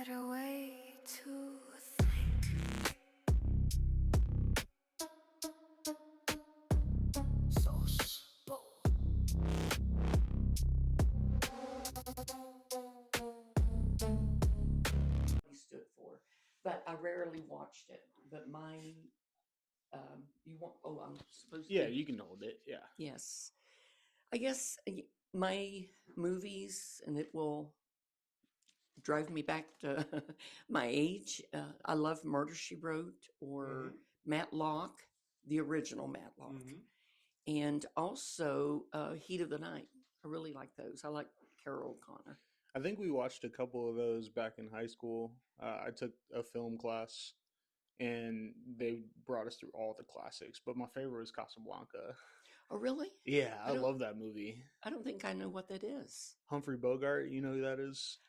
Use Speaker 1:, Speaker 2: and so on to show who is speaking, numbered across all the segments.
Speaker 1: better way to think. SauceBowl.
Speaker 2: He stood for, but I rarely watched it. But my, you want? Oh, I'm supposed to.
Speaker 3: Yeah, you can hold it. Yeah.
Speaker 2: Yes, I guess my movies, and it will drive me back to my age. I love Murder She Wrote or Matlock, the original Matlock, and also Heat of the Night. I really like those. I like Carol O'Connor.
Speaker 3: I think we watched a couple of those back in high school. I took a film class and they brought us through all the classics, but my favorite was Casablanca.
Speaker 2: Oh, really?
Speaker 3: Yeah, I
Speaker 2: don't-
Speaker 3: love that movie.
Speaker 2: I don't think I know what that is.
Speaker 3: Humphrey Bogart, you know who that is?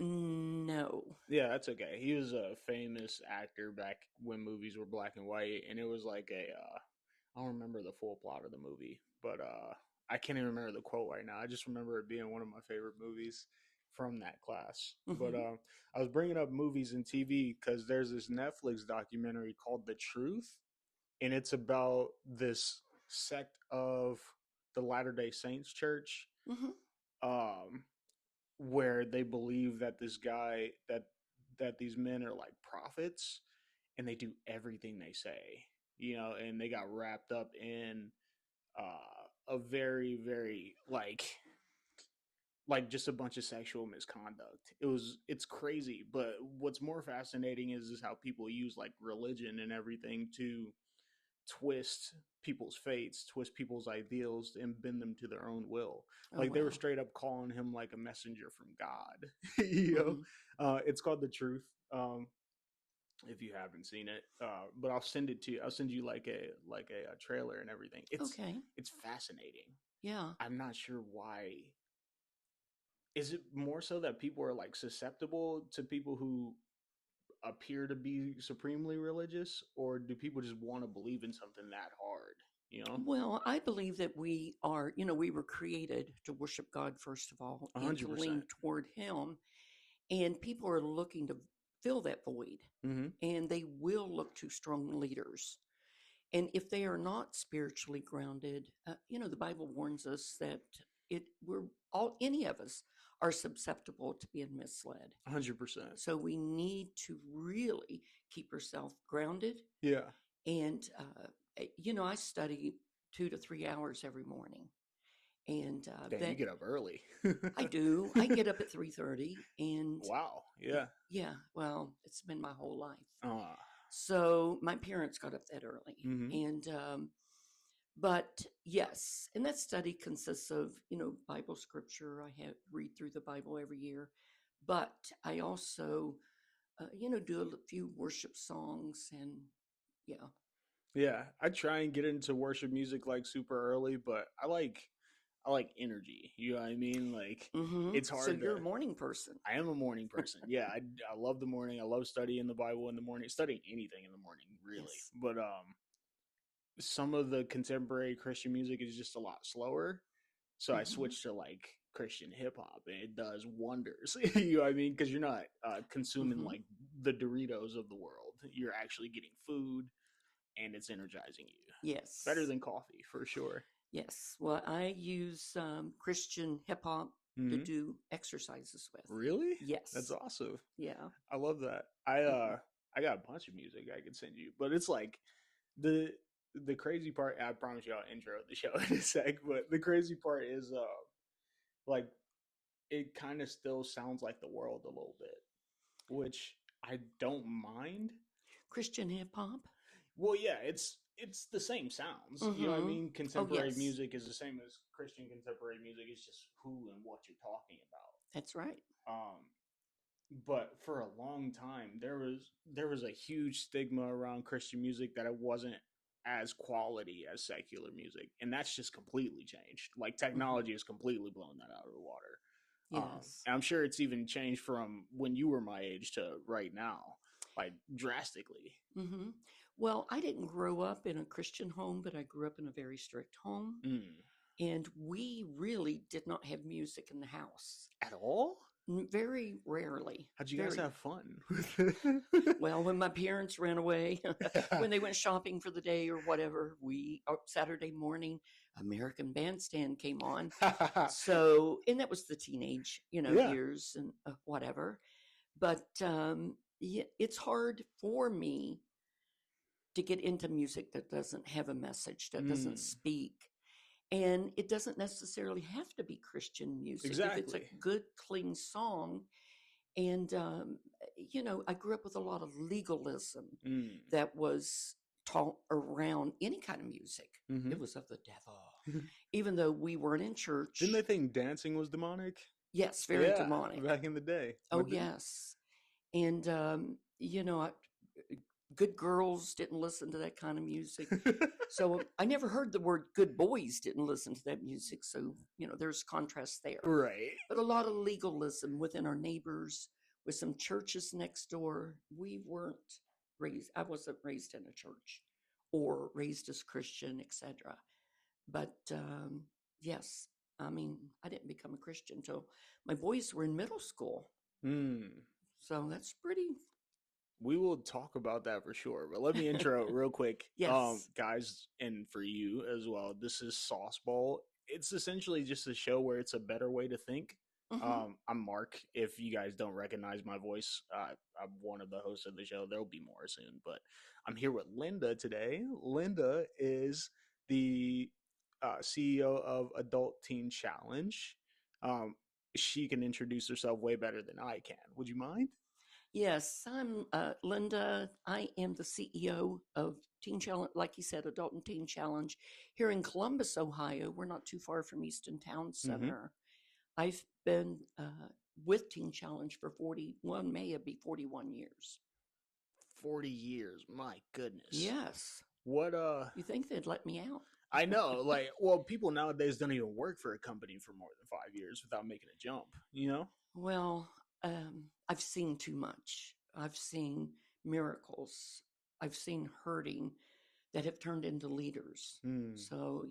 Speaker 2: No.
Speaker 3: Yeah, that's okay. He was a famous actor back when movies were black and white, and it was like I don't remember the full plot of the movie, but I can't even remember the quote right now. I just remember it being one of my favorite movies from that class. But I was bringing up movies and TV because there's this Netflix documentary called The Truth, and it's about this sect of the Latter-day Saints Church, where they believe that this guy that these men are like prophets, and they do everything they say, and they got wrapped up in a very, very like just a bunch of sexual misconduct. It's crazy, but what's more fascinating is how people use like religion and everything to twist people's fates, twist people's ideals, and bend them to their own will. They were straight up calling him like a messenger from God. It's called The Truth. If you haven't seen it, but I'll send it to you. I'll send you like a trailer and everything. It's fascinating.
Speaker 2: Yeah.
Speaker 3: I'm not sure why. Is it more so that people are like susceptible to people who appear to be supremely religious, or do people just want to believe in something that hard?
Speaker 2: Well, I believe that we are, we were created to worship God, first of all, and to
Speaker 3: 100%.
Speaker 2: lean toward Him. And people are looking to fill that void, and they will look to strong leaders. And if they are not spiritually grounded, the Bible warns us that any of us are susceptible to being misled.
Speaker 3: 100%.
Speaker 2: So we need to really keep ourselves grounded.
Speaker 3: Yeah.
Speaker 2: And, I study 2 to 3 hours every morning. And
Speaker 3: you get up early.
Speaker 2: I do. I get up at 3:30, and
Speaker 3: wow. Yeah.
Speaker 2: Yeah. Well, it's been my whole life. So my parents got up that early, and but yes, and that study consists of Bible scripture. I read through the Bible every year, but I also do a few worship songs, and yeah.
Speaker 3: Yeah, I try and get into worship music like super early, but I like energy. You know what I mean? Like it's hard.
Speaker 2: So you're a morning person.
Speaker 3: I am a morning person. Yeah, I love the morning. I love studying the Bible in the morning. Studying anything in the morning, really. Yes. But some of the contemporary Christian music is just a lot slower. So I switched to like Christian hip hop, and it does wonders. You know what I mean? Because you're not consuming like the Doritos of the world. You're actually getting food, and it's energizing you.
Speaker 2: Yes,
Speaker 3: better than coffee for sure.
Speaker 2: Yes. Well, I use Christian hip hop to do exercises with.
Speaker 3: Really?
Speaker 2: Yes.
Speaker 3: That's awesome.
Speaker 2: Yeah.
Speaker 3: I love that. I got a bunch of music I could send you, but it's like the crazy part. I promise you I'll intro the show in a sec, but the crazy part is like it kind of still sounds like the world a little bit, which I don't mind.
Speaker 2: Christian hip hop?
Speaker 3: Well, yeah, it's the same sounds. You know what I mean? Contemporary music is the same as Christian contemporary music. It's just who and what you're talking about.
Speaker 2: That's right.
Speaker 3: But for a long time, there was a huge stigma around Christian music that it wasn't as quality as secular music, and that's just completely changed. Like technology has completely blown that out of the water.
Speaker 2: Yes.
Speaker 3: And I'm sure it's even changed from when you were my age to right now, like drastically.
Speaker 2: Well, I didn't grow up in a Christian home, but I grew up in a very strict home. And we really did not have music in the house.
Speaker 3: At all?
Speaker 2: Very rarely.
Speaker 3: How'd you guys
Speaker 2: Very.
Speaker 3: have fun?
Speaker 2: Well, when my parents ran away, when they went shopping for the day or whatever, Saturday morning, American Bandstand came on. So, and that was the teenage,
Speaker 3: Yeah.
Speaker 2: years and whatever. But yeah, it's hard for me to get into music that doesn't have a message, that doesn't speak. And it doesn't necessarily have to be Christian music. If it's a
Speaker 3: Exactly.
Speaker 2: good, clean song. And, I grew up with a lot of legalism that was taught around any kind of music.
Speaker 3: Mhm.
Speaker 2: It was of the devil. Even though we weren't in church.
Speaker 3: Didn't they think dancing was demonic?
Speaker 2: Yes, very demonic.
Speaker 3: Back in the day.
Speaker 2: Oh, yes. And, good girls didn't listen to that kind of music. So I never heard the word good boys didn't listen to that music. So, there's contrast there.
Speaker 3: Right.
Speaker 2: But a lot of legalism within our neighbors, with some churches next door. I wasn't raised in a church or raised as Christian, etc. But yes, I mean, I didn't become a Christian until my boys were in middle school. So that's pretty.
Speaker 3: We will talk about that for sure. But let me intro real quick.
Speaker 2: Yes.
Speaker 3: Guys, and for you as well, this is SauceBowl. It's essentially just a show where it's a better way to think. I'm Marq. If you guys don't recognize my voice, I'm one of the hosts of the show. There'll be more soon, but I'm here with Linda today. Linda is the CEO of Adult Teen Challenge. She can introduce herself way better than I can. Would you mind?
Speaker 2: Yes, I'm Linda. I am the CEO of Teen Challenge, like you said, Adult and Teen Challenge here in Columbus, Ohio. We're not too far from Easton Town Center. I've been with Teen Challenge for 41, May it'll be 41 years.
Speaker 3: 40 years, my goodness.
Speaker 2: Yes.
Speaker 3: What
Speaker 2: You think they'd let me out?
Speaker 3: I know, people nowadays don't even work for a company for more than 5 years without making a jump,
Speaker 2: Well, I've seen too much. I've seen miracles. I've seen hurting that have turned into leaders. So,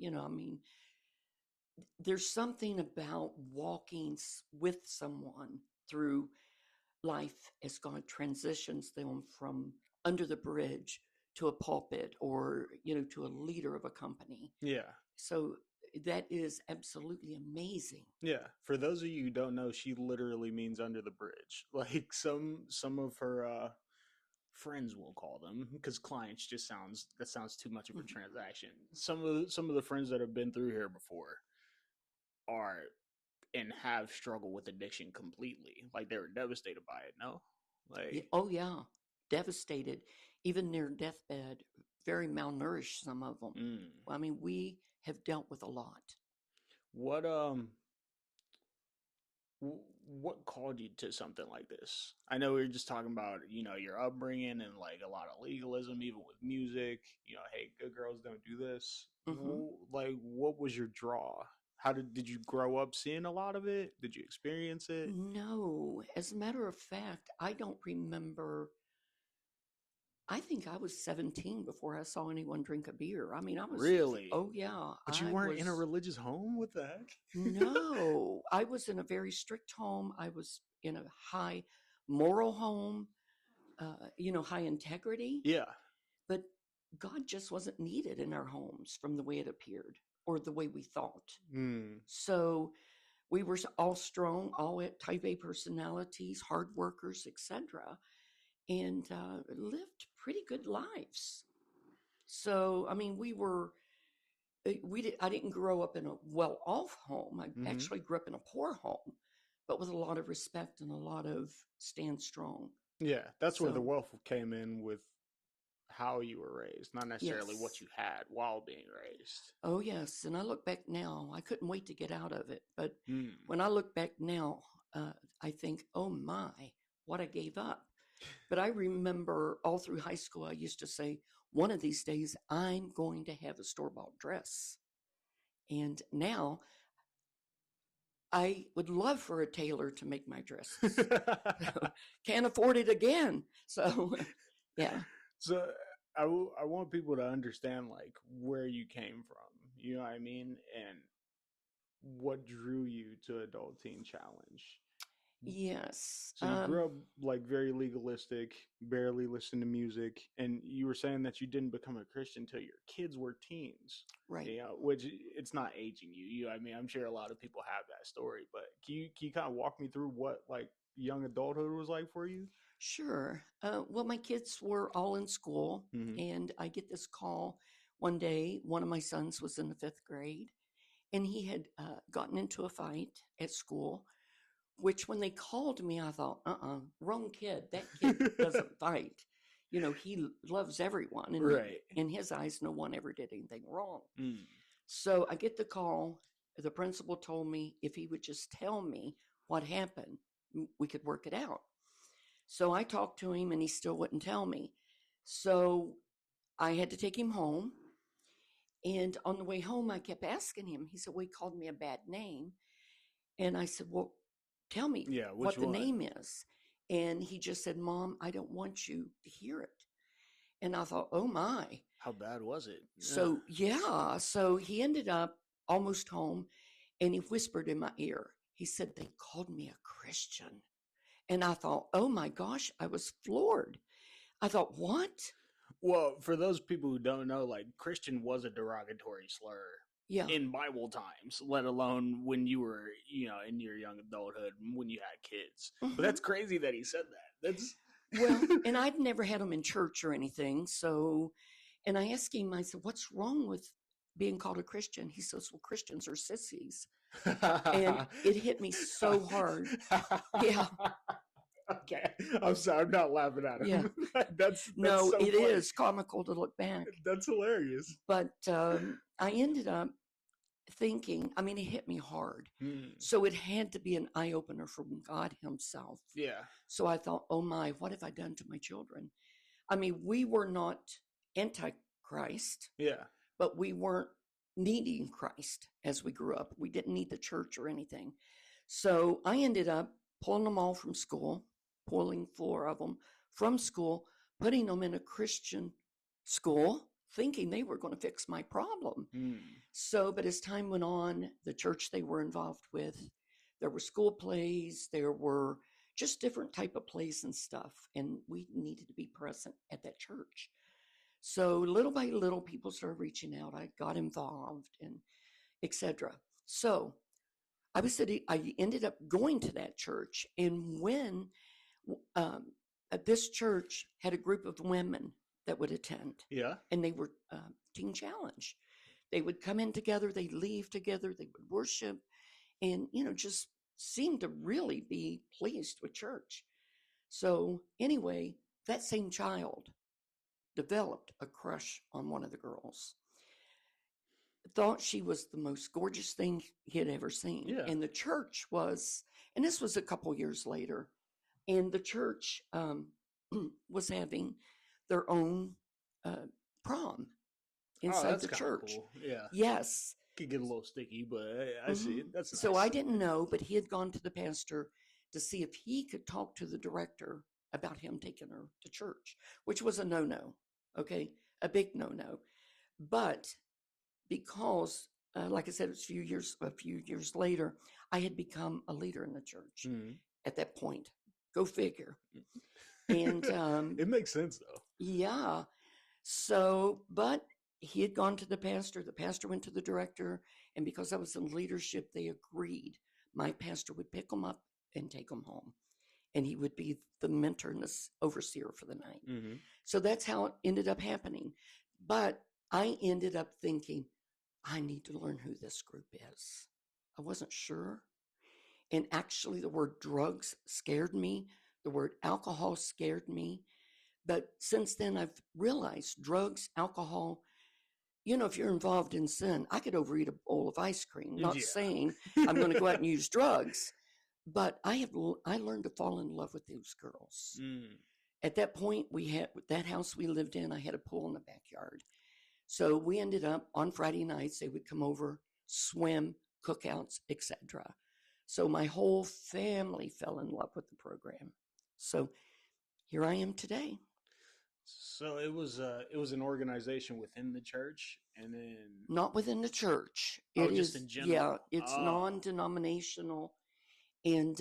Speaker 2: there's something about walking with someone through life as God transitions them from under the bridge to a pulpit or, to a leader of a company.
Speaker 3: Yeah.
Speaker 2: So that is absolutely amazing.
Speaker 3: Yeah. For those of you who don't know, she literally means under the bridge. Like some of her friends, we'll call them, because clients sounds too much of a transaction. Some of the friends that have been through here before are and have struggled with addiction completely. Like they were devastated by it. No,
Speaker 2: oh yeah, devastated, even near deathbed, very malnourished. Some of them. I mean, we have dealt with a lot.
Speaker 3: What called you to something like this? I know we were just talking about, your upbringing and like a lot of legalism, even with music, hey, good girls don't do this. What was your draw? Did you grow up seeing a lot of it? Did you experience it?
Speaker 2: No, as a matter of fact, I don't remember. I think I was 17 before I saw anyone drink a beer. I mean, I was
Speaker 3: really.
Speaker 2: Oh yeah,
Speaker 3: but you weren't in a religious home. What the heck?
Speaker 2: No, I was in a very strict home. I was in a high moral home. High integrity.
Speaker 3: Yeah.
Speaker 2: But God just wasn't needed in our homes from the way it appeared or the way we thought. So we were all strong, all type A personalities, hard workers, etc., and lived pretty good lives. So, I mean, I didn't grow up in a well-off home. I actually grew up in a poor home, but with a lot of respect and a lot of stand strong.
Speaker 3: Yeah, that's where the wealth came in with how you were raised, not necessarily what you had while being raised.
Speaker 2: Oh, yes. And I look back now, I couldn't wait to get out of it. But when I look back now, I think, oh my, what I gave up. But I remember all through high school, I used to say, one of these days, I'm going to have a store-bought dress. And now I would love for a tailor to make my dresses. Can't afford it again. So, yeah.
Speaker 3: So I want people to understand like where you came from, you know what I mean? And what drew you to Adult Teen Challenge?
Speaker 2: Yes.
Speaker 3: So you grew up like very legalistic, barely listened to music, and you were saying that you didn't become a Christian until your kids were teens.
Speaker 2: Right.
Speaker 3: Yeah, which it's not aging you. I mean, I'm sure a lot of people have that story, but can you kind of walk me through what like young adulthood was like for you?
Speaker 2: Sure. Well, my kids were all in school,
Speaker 3: Mm-hmm.
Speaker 2: and I get this call one day. One of my sons was in the fifth grade, and he had gotten into a fight at school. Which, when they called me, I thought, wrong kid. That kid doesn't fight. You know, he loves everyone, and
Speaker 3: Right.
Speaker 2: in his eyes, no one ever did anything wrong.
Speaker 3: Mm.
Speaker 2: So I get the call. The principal told me if he would just tell me what happened, we could work it out. So I talked to him, and he still wouldn't tell me. So I had to take him home. And on the way home, I kept asking him. He said, well, he called me a bad name. And I said, well, tell me what the name is. And he just said, Mom, I don't want you to hear it. And I thought, oh my.
Speaker 3: How bad was it?
Speaker 2: So, yeah. So he ended up almost home, and he whispered in my ear. He said, they called me a Christian. And I thought, oh my gosh, I was floored. I thought, what?
Speaker 3: Well, for those people who don't know, like Christian was a derogatory slur
Speaker 2: Yeah.
Speaker 3: in Bible times, let alone when you were, in your young adulthood, when you had kids.
Speaker 2: Mhm.
Speaker 3: But that's crazy that he said that. That's
Speaker 2: Well, and I'd never had him in church or anything. So, and I asked him, I said, what's wrong with being called a Christian? He says, well, Christians are sissies. And it hit me so hard. Yeah.
Speaker 3: Okay. I'm sorry. I'm not laughing at him.
Speaker 2: Yeah.
Speaker 3: that's
Speaker 2: No,
Speaker 3: so
Speaker 2: it
Speaker 3: funny.
Speaker 2: is comical to look back.
Speaker 3: That's hilarious.
Speaker 2: But I ended up thinking, I mean, it hit me hard. So it had to be an eye opener from God himself.
Speaker 3: Yeah.
Speaker 2: So I thought, oh my, what have I done to my children? I mean, we were not anti-Christ.
Speaker 3: Yeah.
Speaker 2: But we weren't needing Christ as we grew up. We didn't need the church or anything. So I ended up pulling them all from school, pulling 4 of them from school, putting them in a Christian school, thinking they were going to fix my problem. So, but as time went on, the church they were involved with, there were school plays, there were just different type of plays and stuff. And we needed to be present at that church. So little by little, people started reaching out. I got involved and etc. So I ended up going to that church. And when this church had a group of women that would attend.
Speaker 3: Yeah.
Speaker 2: And they were Teen Challenge. They would come in together. They'd leave together. They would worship and, just seemed to really be pleased with church. So anyway, that same child developed a crush on one of the girls. Thought she was the most gorgeous thing he had ever seen.
Speaker 3: Yeah.
Speaker 2: And the church was, and this was a couple years later, and the church was having their own prom inside the church.
Speaker 3: Cool. Yeah.
Speaker 2: Yes.
Speaker 3: Could get a little sticky, but I see it. That's nice.
Speaker 2: So I didn't know, but he had gone to the pastor to see if he could talk to the director about him taking her to church, which was a no-no. Okay. A big no-no. But because, like I said, it was a few years later, I had become a leader in the church at that point. Go figure. And
Speaker 3: it makes sense though.
Speaker 2: Yeah. So, but he had gone to the pastor went to the director, and because I was in leadership, they agreed my pastor would pick them up and take them home, and he would be the mentor and the overseer for the night. So that's how it ended up happening. But I ended up thinking, I need to learn who this group is. I wasn't sure. And actually, the word drugs scared me. The word alcohol scared me. But since then, I've realized drugs, alcohol, if you're involved in sin, I could overeat a bowl of ice cream. Not saying I'm going to go out and use drugs, but I learned to fall in love with those girls. At that point, we had that house we lived in. I had a pool in the backyard. So we ended up on Friday nights, they would come over, swim, cookouts, etc. So my whole family fell in love with the program. So here I am today.
Speaker 3: So it was an organization within the church, and then
Speaker 2: not within the church.
Speaker 3: Just in general.
Speaker 2: Yeah, it's non-denominational, and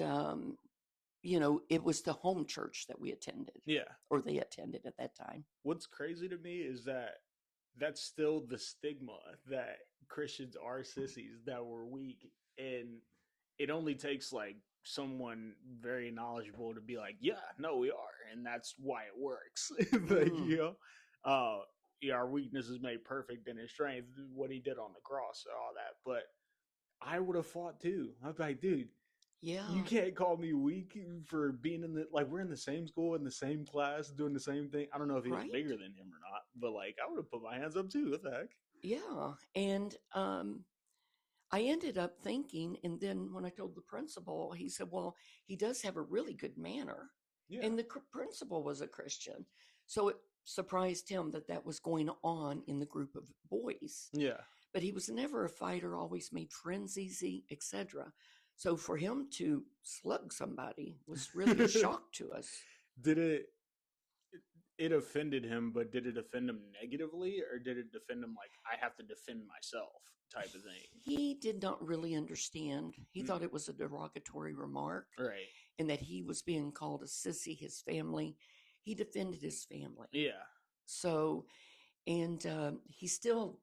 Speaker 2: it was the home church that we attended,
Speaker 3: Yeah.
Speaker 2: or they attended at that time.
Speaker 3: What's crazy to me is that that's still the stigma that Christians are sissies, that we're weak, and it only takes like someone very knowledgeable to be like, yeah, no, we are, and that's why it works. Like, yeah, our weakness is made perfect in his strength, what he did on the cross and all that. But I would have fought too. I'd be like, dude,
Speaker 2: Yeah.
Speaker 3: you can't call me weak for being in the, like, we're in the same school, in the same class, doing the same thing. I don't know if he was
Speaker 2: Right.
Speaker 3: bigger than him or not, but like, I would have put my hands up too. What the heck?
Speaker 2: Yeah. And I ended up thinking, and then when I told the principal, he said, well, he does have a really good manner.
Speaker 3: Yeah.
Speaker 2: And the principal was a Christian. So it surprised him that that was going on in the group of boys.
Speaker 3: Yeah.
Speaker 2: But he was never a fighter, always made friends easy, etc. So for him to slug somebody was really a shock to us.
Speaker 3: Did it offended him, but did it offend him negatively, or did it defend him like, I have to defend myself type of thing?
Speaker 2: He did not really understand. He thought it was a derogatory remark,
Speaker 3: Right.
Speaker 2: and that he was being called a sissy, his family. He defended his family.
Speaker 3: Yeah.
Speaker 2: So, and he still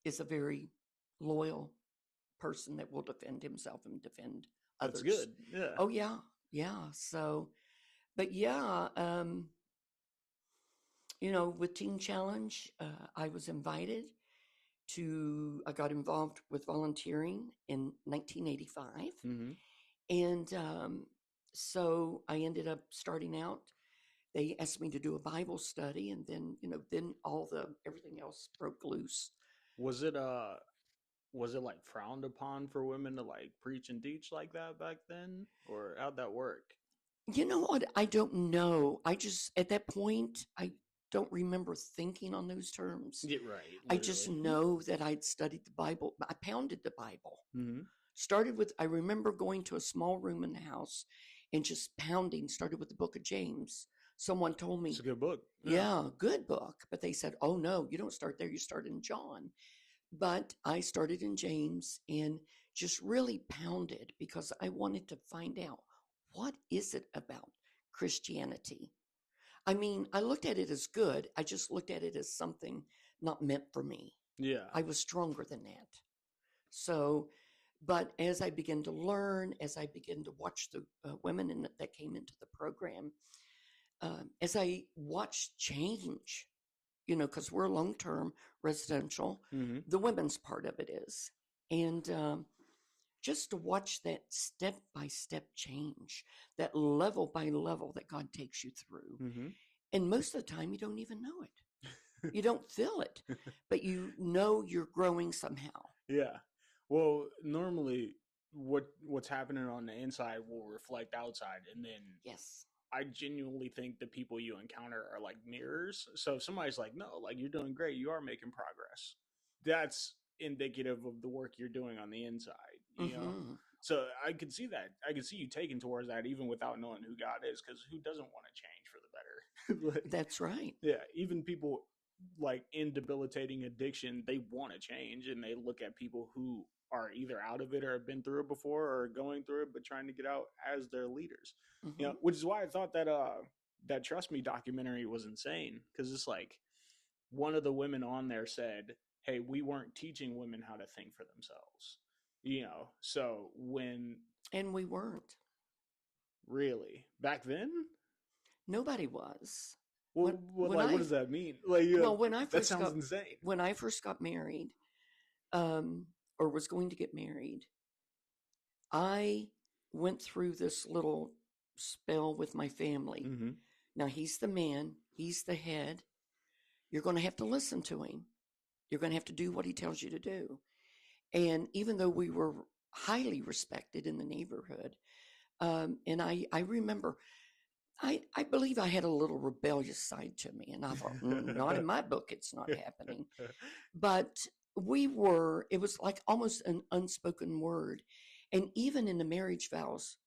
Speaker 2: is a very loyal person that will defend himself and defend others.
Speaker 3: That's good. Yeah.
Speaker 2: Oh, yeah. Yeah. So, but yeah, with Teen Challenge, I was invited I got involved with volunteering in 1985.
Speaker 3: Mm-hmm.
Speaker 2: And so I ended up starting out. They asked me to do a Bible study, and then, then everything else broke loose.
Speaker 3: Was it like frowned upon for women to like preach and teach like that back then, or how'd that work?
Speaker 2: You know what? I don't know. I just, at that point, I don't remember thinking on those terms.
Speaker 3: Yeah, right.
Speaker 2: I just know that I'd studied the Bible. I pounded the Bible.
Speaker 3: Mm-hmm.
Speaker 2: I remember going to a small room in the house and just pounding, started with the book of James. Someone told me,
Speaker 3: It's a good book.
Speaker 2: Yeah, good book. But they said, oh no, you don't start there. You start in John. But I started in James and just really pounded because I wanted to find out, what is it about Christianity? I mean, I looked at it as good. I just looked at it as something not meant for me.
Speaker 3: Yeah.
Speaker 2: I was stronger than that. So, but as I began to learn, as I began to watch the women that came into the program, as I watched change, because we're long-term residential,
Speaker 3: Mm-hmm.
Speaker 2: the women's part of it is. And just to watch that step-by-step change, that level by level that God takes you through.
Speaker 3: Mm-hmm.
Speaker 2: And most of the time, you don't even know it. You don't feel it, but you know you're growing somehow.
Speaker 3: Yeah. Well, normally what's happening on the inside will reflect outside, and then
Speaker 2: Yes.
Speaker 3: I genuinely think the people you encounter are like mirrors. So if somebody's like, no, like, you're doing great, you are making progress, that's indicative of the work you're doing on the inside, you know? So I could see that. I could see you taking towards that even without knowing who God is, because who doesn't want to change for the better? Like,
Speaker 2: That's right.
Speaker 3: yeah, even people like in debilitating addiction, they want to change, and they look at people who are either out of it or have been through it before or going through it but trying to get out as their leaders. You know, which is why I thought that that Trust Me documentary was insane, because it's like one of the women on there said, hey, we weren't teaching women how to think for themselves, so
Speaker 2: And we weren't.
Speaker 3: Really back then
Speaker 2: Nobody was.
Speaker 3: what does that mean? Like,
Speaker 2: when I
Speaker 3: that
Speaker 2: first
Speaker 3: sounds insane.
Speaker 2: When I first got married, or was going to get married, I went through this little spell with my family.
Speaker 3: Mm-hmm.
Speaker 2: Now, he's the man, he's the head. You're going to have to listen to him. You're going to have to do what he tells you to do. And even though we were highly respected in the neighborhood, and I remember, I believe I had a little rebellious side to me, and I thought, not in my book, it's not happening. But it was like almost an unspoken word. And even in the marriage vows,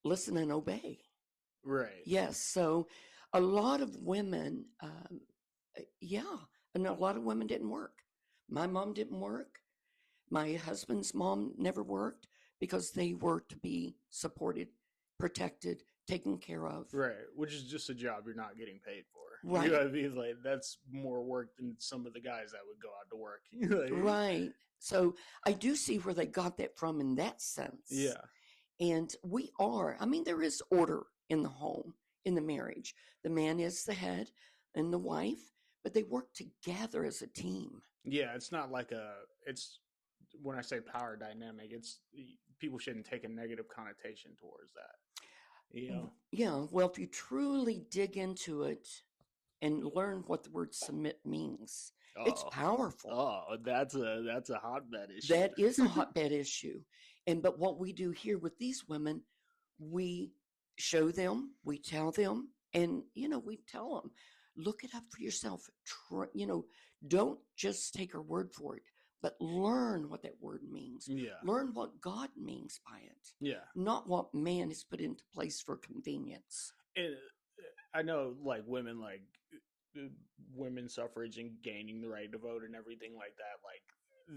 Speaker 2: listen and obey.
Speaker 3: Right.
Speaker 2: Yes. So a lot of women, and a lot of women didn't work. My mom didn't work. My husband's mom never worked, because they were to be supported, protected, taken care of.
Speaker 3: Right, which is just a job you're not getting paid for.
Speaker 2: Right.
Speaker 3: You know what I mean? Like, that's more work than some of the guys that would go out to work. Like,
Speaker 2: Right. So I do see where they got that from in that sense.
Speaker 3: yeah.
Speaker 2: And I mean, there is order in the home, in the marriage. The man is the head and the wife, but they work together as a team.
Speaker 3: Yeah, it's not like it's, when I say power dynamic, it's, people shouldn't take a negative connotation towards that. You know?
Speaker 2: Yeah. Well, if you truly dig into it and learn what the word submit means, it's powerful.
Speaker 3: Oh, that's a hotbed issue.
Speaker 2: That is a hotbed issue. But what we do here with these women, we show them, we tell them, and we tell them, look it up for yourself. Don't just take our word for it, but learn what that word means.
Speaker 3: Yeah.
Speaker 2: Learn what God means by it.
Speaker 3: Yeah.
Speaker 2: Not what man has put into place for convenience.
Speaker 3: And I know, like, women's suffrage and gaining the right to vote and everything like that, like,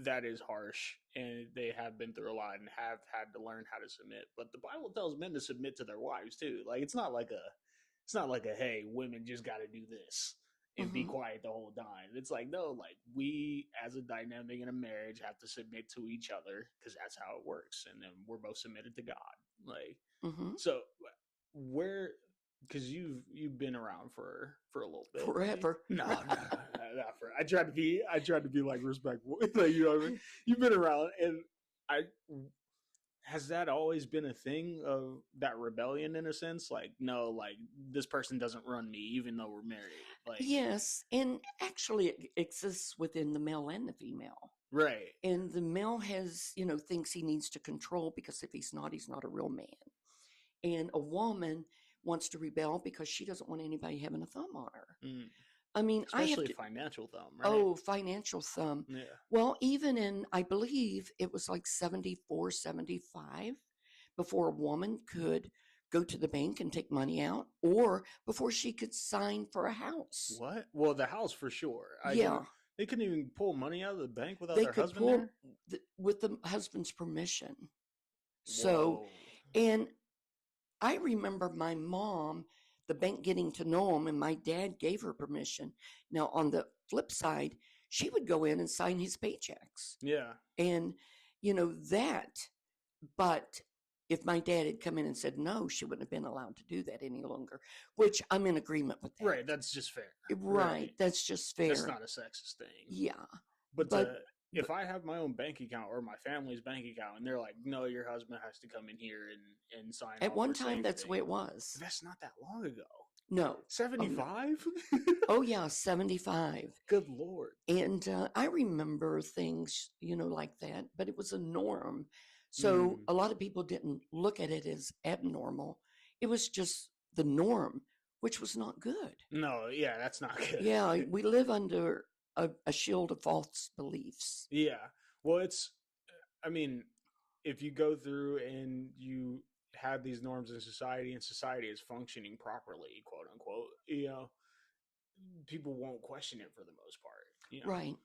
Speaker 3: that is harsh, and they have been through a lot and have had to learn how to submit. But the Bible tells men to submit to their wives too. Like, it's not like a hey, women just got to do this and be quiet the whole time. It's like, no, like, we as a dynamic in a marriage have to submit to each other because that's how it works, and then we're both submitted to God. Like, so where, because you've been around for a little bit.
Speaker 2: Forever.
Speaker 3: No, not for. I tried to be like respectful. Like, you know what I mean? You've been around, and has that always been a thing of that rebellion in a sense? Like, no, like, this person doesn't run me, even though we're married. Like,
Speaker 2: yes, and actually it exists within the male and the female.
Speaker 3: right.
Speaker 2: And the male has, thinks he needs to control because if he's not a real man. And a woman wants to rebel because she doesn't want anybody having a thumb on her. I mean,
Speaker 3: especially financial thumb, right?
Speaker 2: Oh, financial thumb.
Speaker 3: Yeah.
Speaker 2: Well, even in, I believe it was like 74, 75, before a woman could go to the bank and take money out, or before she could sign for a house.
Speaker 3: What? Well, the house for sure. They couldn't even pull money out of the bank without their husband there?
Speaker 2: With the husband's permission. So, and I remember my mom, the bank getting to know him, and my dad gave her permission. Now, on the flip side, she would go in and sign his paychecks.
Speaker 3: Yeah.
Speaker 2: And, but if my dad had come in and said no, she wouldn't have been allowed to do that any longer, which I'm in agreement with that.
Speaker 3: Right. That's just fair.
Speaker 2: Right. That's just fair.
Speaker 3: That's not a sexist thing.
Speaker 2: Yeah.
Speaker 3: But if I have my own bank account or my family's bank account and they're like, no, your husband has to come in here and sign.
Speaker 2: At one time, that's the way it was.
Speaker 3: That's not that long ago.
Speaker 2: No.
Speaker 3: 75?
Speaker 2: Oh, yeah, 75.
Speaker 3: Good Lord.
Speaker 2: And I remember things, like that, but it was a norm. So a lot of people didn't look at it as abnormal. It was just the norm, which was not good.
Speaker 3: No, yeah, that's not good.
Speaker 2: Yeah, we live under a shield of false beliefs.
Speaker 3: Yeah. Well, if you go through and you have these norms in society and society is functioning properly, quote unquote, people won't question it for the most part.
Speaker 2: Right.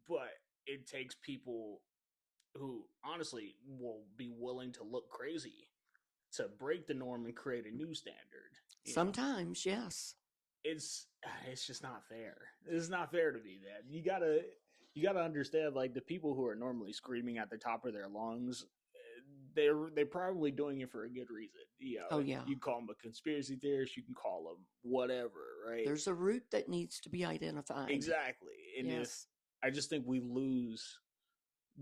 Speaker 3: But it takes people who honestly will be willing to look crazy to break the norm and create a new standard.
Speaker 2: Sometimes, yes.
Speaker 3: It's just not fair. It's not fair to be that. You gotta understand, like, the people who are normally screaming at the top of their lungs, they're probably doing it for a good reason.
Speaker 2: Oh, yeah.
Speaker 3: You call them a conspiracy theorist, you can call them whatever, right?
Speaker 2: There's a root that needs to be identified.
Speaker 3: Exactly. And
Speaker 2: yes.
Speaker 3: I just think we lose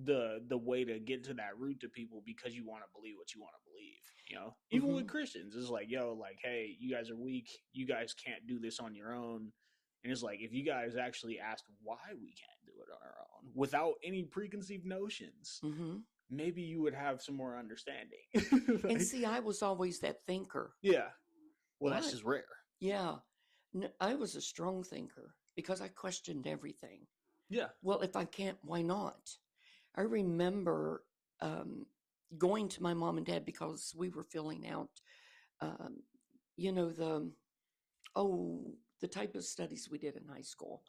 Speaker 3: the way to get to that root to people because you want to believe what you want to believe. Even with Christians, it's like, hey, you guys are weak, you guys can't do this on your own. And it's like, if you guys actually asked why we can't do it on our own without any preconceived notions, maybe you would have some more understanding.
Speaker 2: And see, I was always that thinker.
Speaker 3: Yeah. Well, that's just rare.
Speaker 2: Yeah. No, I was a strong thinker because I questioned everything.
Speaker 3: Yeah.
Speaker 2: Well, if I can't, why not? I remember going to my mom and dad because we were filling out, the type of studies we did in high school.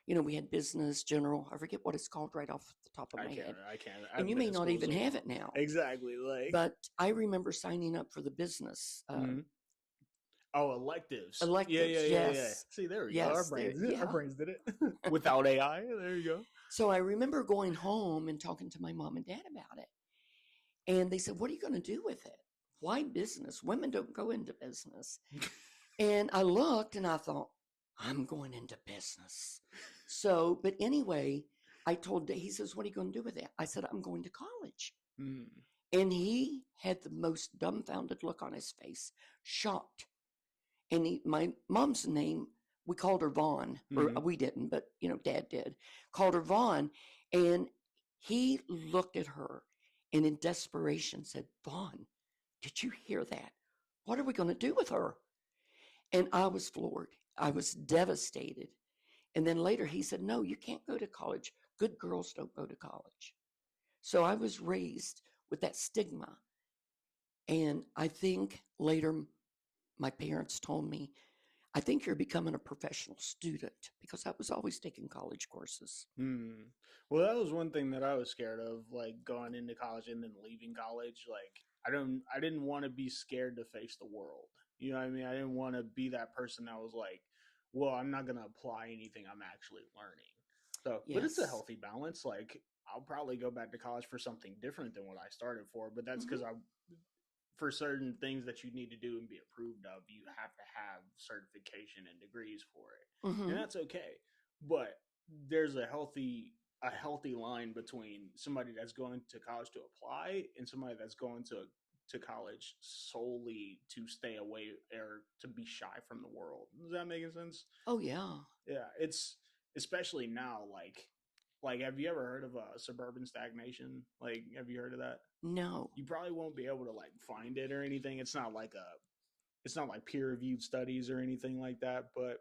Speaker 2: We had business, general. I forget what it's called right off the top of my head.
Speaker 3: I can't.
Speaker 2: And you may not even have it now.
Speaker 3: Exactly.
Speaker 2: But I remember signing up for the business
Speaker 3: Oh, electives.
Speaker 2: Electives,
Speaker 3: Yeah.
Speaker 2: yes.
Speaker 3: See, there we go.
Speaker 2: Yes, there,
Speaker 3: Our
Speaker 2: yeah.
Speaker 3: brains did it without AI. There you go.
Speaker 2: So I remember going home and talking to my mom and dad about it. And they said, what are you going to do with it? Why business? Women don't go into business. And I looked and I thought, I'm going into business. So, but anyway, he says, what are you going to do with it? I said, I'm going to college.
Speaker 3: Mm.
Speaker 2: And he had the most dumbfounded look on his face, shocked. And my mom's name, we called her Vaughn, or we didn't, but Dad did, called her Vaughn. And he looked at her and in desperation said, Vaughn, did you hear that? What are we going to do with her? And I was floored. I was devastated. And then later he said, no, you can't go to college. Good girls don't go to college. So I was raised with that stigma. And I think later my parents told me, I think you're becoming a professional student, because I was always taking college courses.
Speaker 3: Well, that was one thing that I was scared of, like going into college and then leaving college. Like I didn't want to be scared to face the world. You know what I mean? I didn't want to be that person that was like, well, I'm not going to apply anything I'm actually learning. So, but it's a
Speaker 2: Yes.
Speaker 3: healthy balance. Like I'll probably go back to college for something different than what I started for, but that's because for certain things that you need to do and be approved of, you have to have certification and degrees for it. And that's okay. But there's a healthy line between somebody that's going to college to apply and somebody that's going to college solely to stay away or to be shy from the world. Does that make sense?
Speaker 2: Oh, yeah.
Speaker 3: Yeah. It's especially now, like, have you ever heard of suburban stagnation? Like, have you heard of that?
Speaker 2: No.
Speaker 3: You probably won't be able to like find it or anything. It's not like peer-reviewed studies or anything like that, but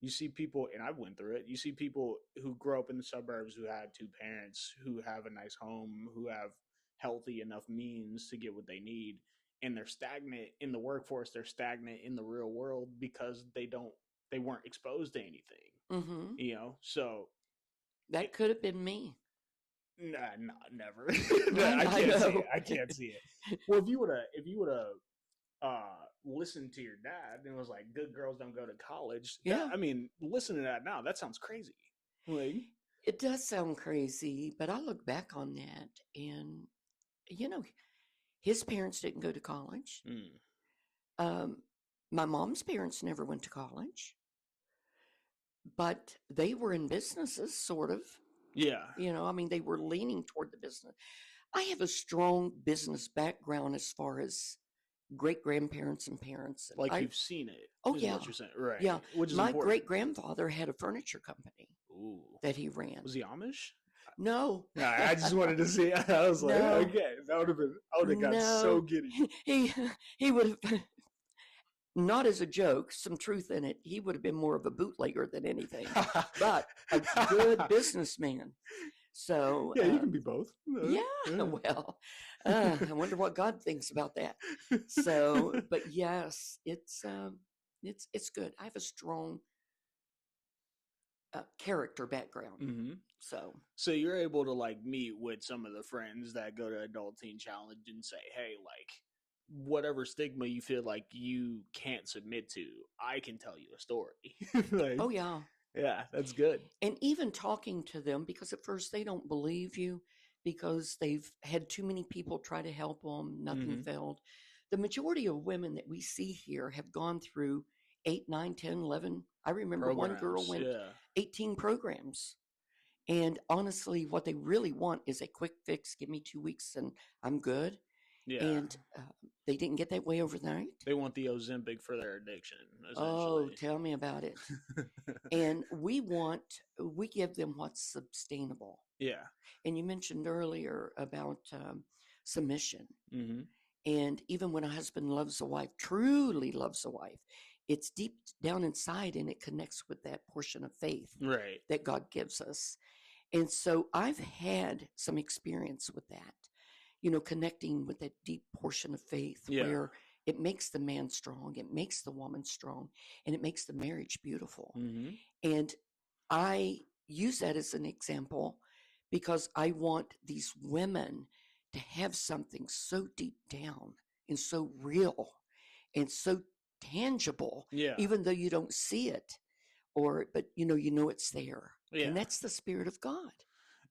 Speaker 3: you see people, and I went through it, you see people who grow up in the suburbs who had two parents, who have a nice home, who have healthy enough means to get what they need, and they're stagnant in the workforce, they're stagnant in the real world because they weren't exposed to anything. So
Speaker 2: that could have been me.
Speaker 3: Nah, never. I can't see it. Well, if you would have listened to your dad and was like, "Good girls don't go to college."
Speaker 2: Yeah.
Speaker 3: I mean, listen to that now. That sounds crazy. Like,
Speaker 2: it does sound crazy, but I look back on that, and his parents didn't go to college. My mom's parents never went to college, but they were in businesses, sort of.
Speaker 3: Yeah.
Speaker 2: I mean, they were leaning toward the business. I have a strong business background as far as great-grandparents and parents.
Speaker 3: Like you've seen it.
Speaker 2: Oh,
Speaker 3: is
Speaker 2: yeah.
Speaker 3: What you're saying. Right.
Speaker 2: Yeah.
Speaker 3: Which is
Speaker 2: my
Speaker 3: important.
Speaker 2: great-grandfather had a furniture company that he ran.
Speaker 3: Was he Amish?
Speaker 2: No.
Speaker 3: I just wanted to see. I was like,
Speaker 2: No.
Speaker 3: okay, I would have got so giddy.
Speaker 2: He would have, not as a joke, some truth in it, he would have been more of a bootlegger than anything, but a good businessman. So
Speaker 3: yeah, you can be both.
Speaker 2: Yeah. Well, I wonder what God thinks about that. So, but yes, it's good. I have a strong character background. So
Speaker 3: you're able to like meet with some of the friends that go to Adult Teen Challenge and say, hey, like, whatever stigma you feel like you can't submit to, I can tell you a story. Like,
Speaker 2: oh yeah.
Speaker 3: Yeah, that's good.
Speaker 2: And even talking to them, because at first they don't believe you because they've had too many people try to help them. Nothing failed. The majority of women that we see here have gone through 8, 9, 10, 11. I remember one girl went 18 programs. And honestly, what they really want is a quick fix. Give me 2 weeks and I'm good. Yeah. And they didn't get that way overnight.
Speaker 3: They want the Ozempic for their addiction.
Speaker 2: Oh, tell me about it. And we give them what's sustainable.
Speaker 3: Yeah.
Speaker 2: And you mentioned earlier about submission. And even when a husband loves a wife, truly loves a wife, it's deep down inside and it connects with that portion of faith that God gives us. And so I've had some experience with that. Connecting with that deep portion of faith where it makes the man strong, it makes the woman strong, and it makes the marriage beautiful. And I use that as an example because I want these women to have something so deep down and so real and so tangible,
Speaker 3: Yeah.
Speaker 2: even though you don't see it, but you know it's there.
Speaker 3: Yeah.
Speaker 2: And that's the Spirit of God.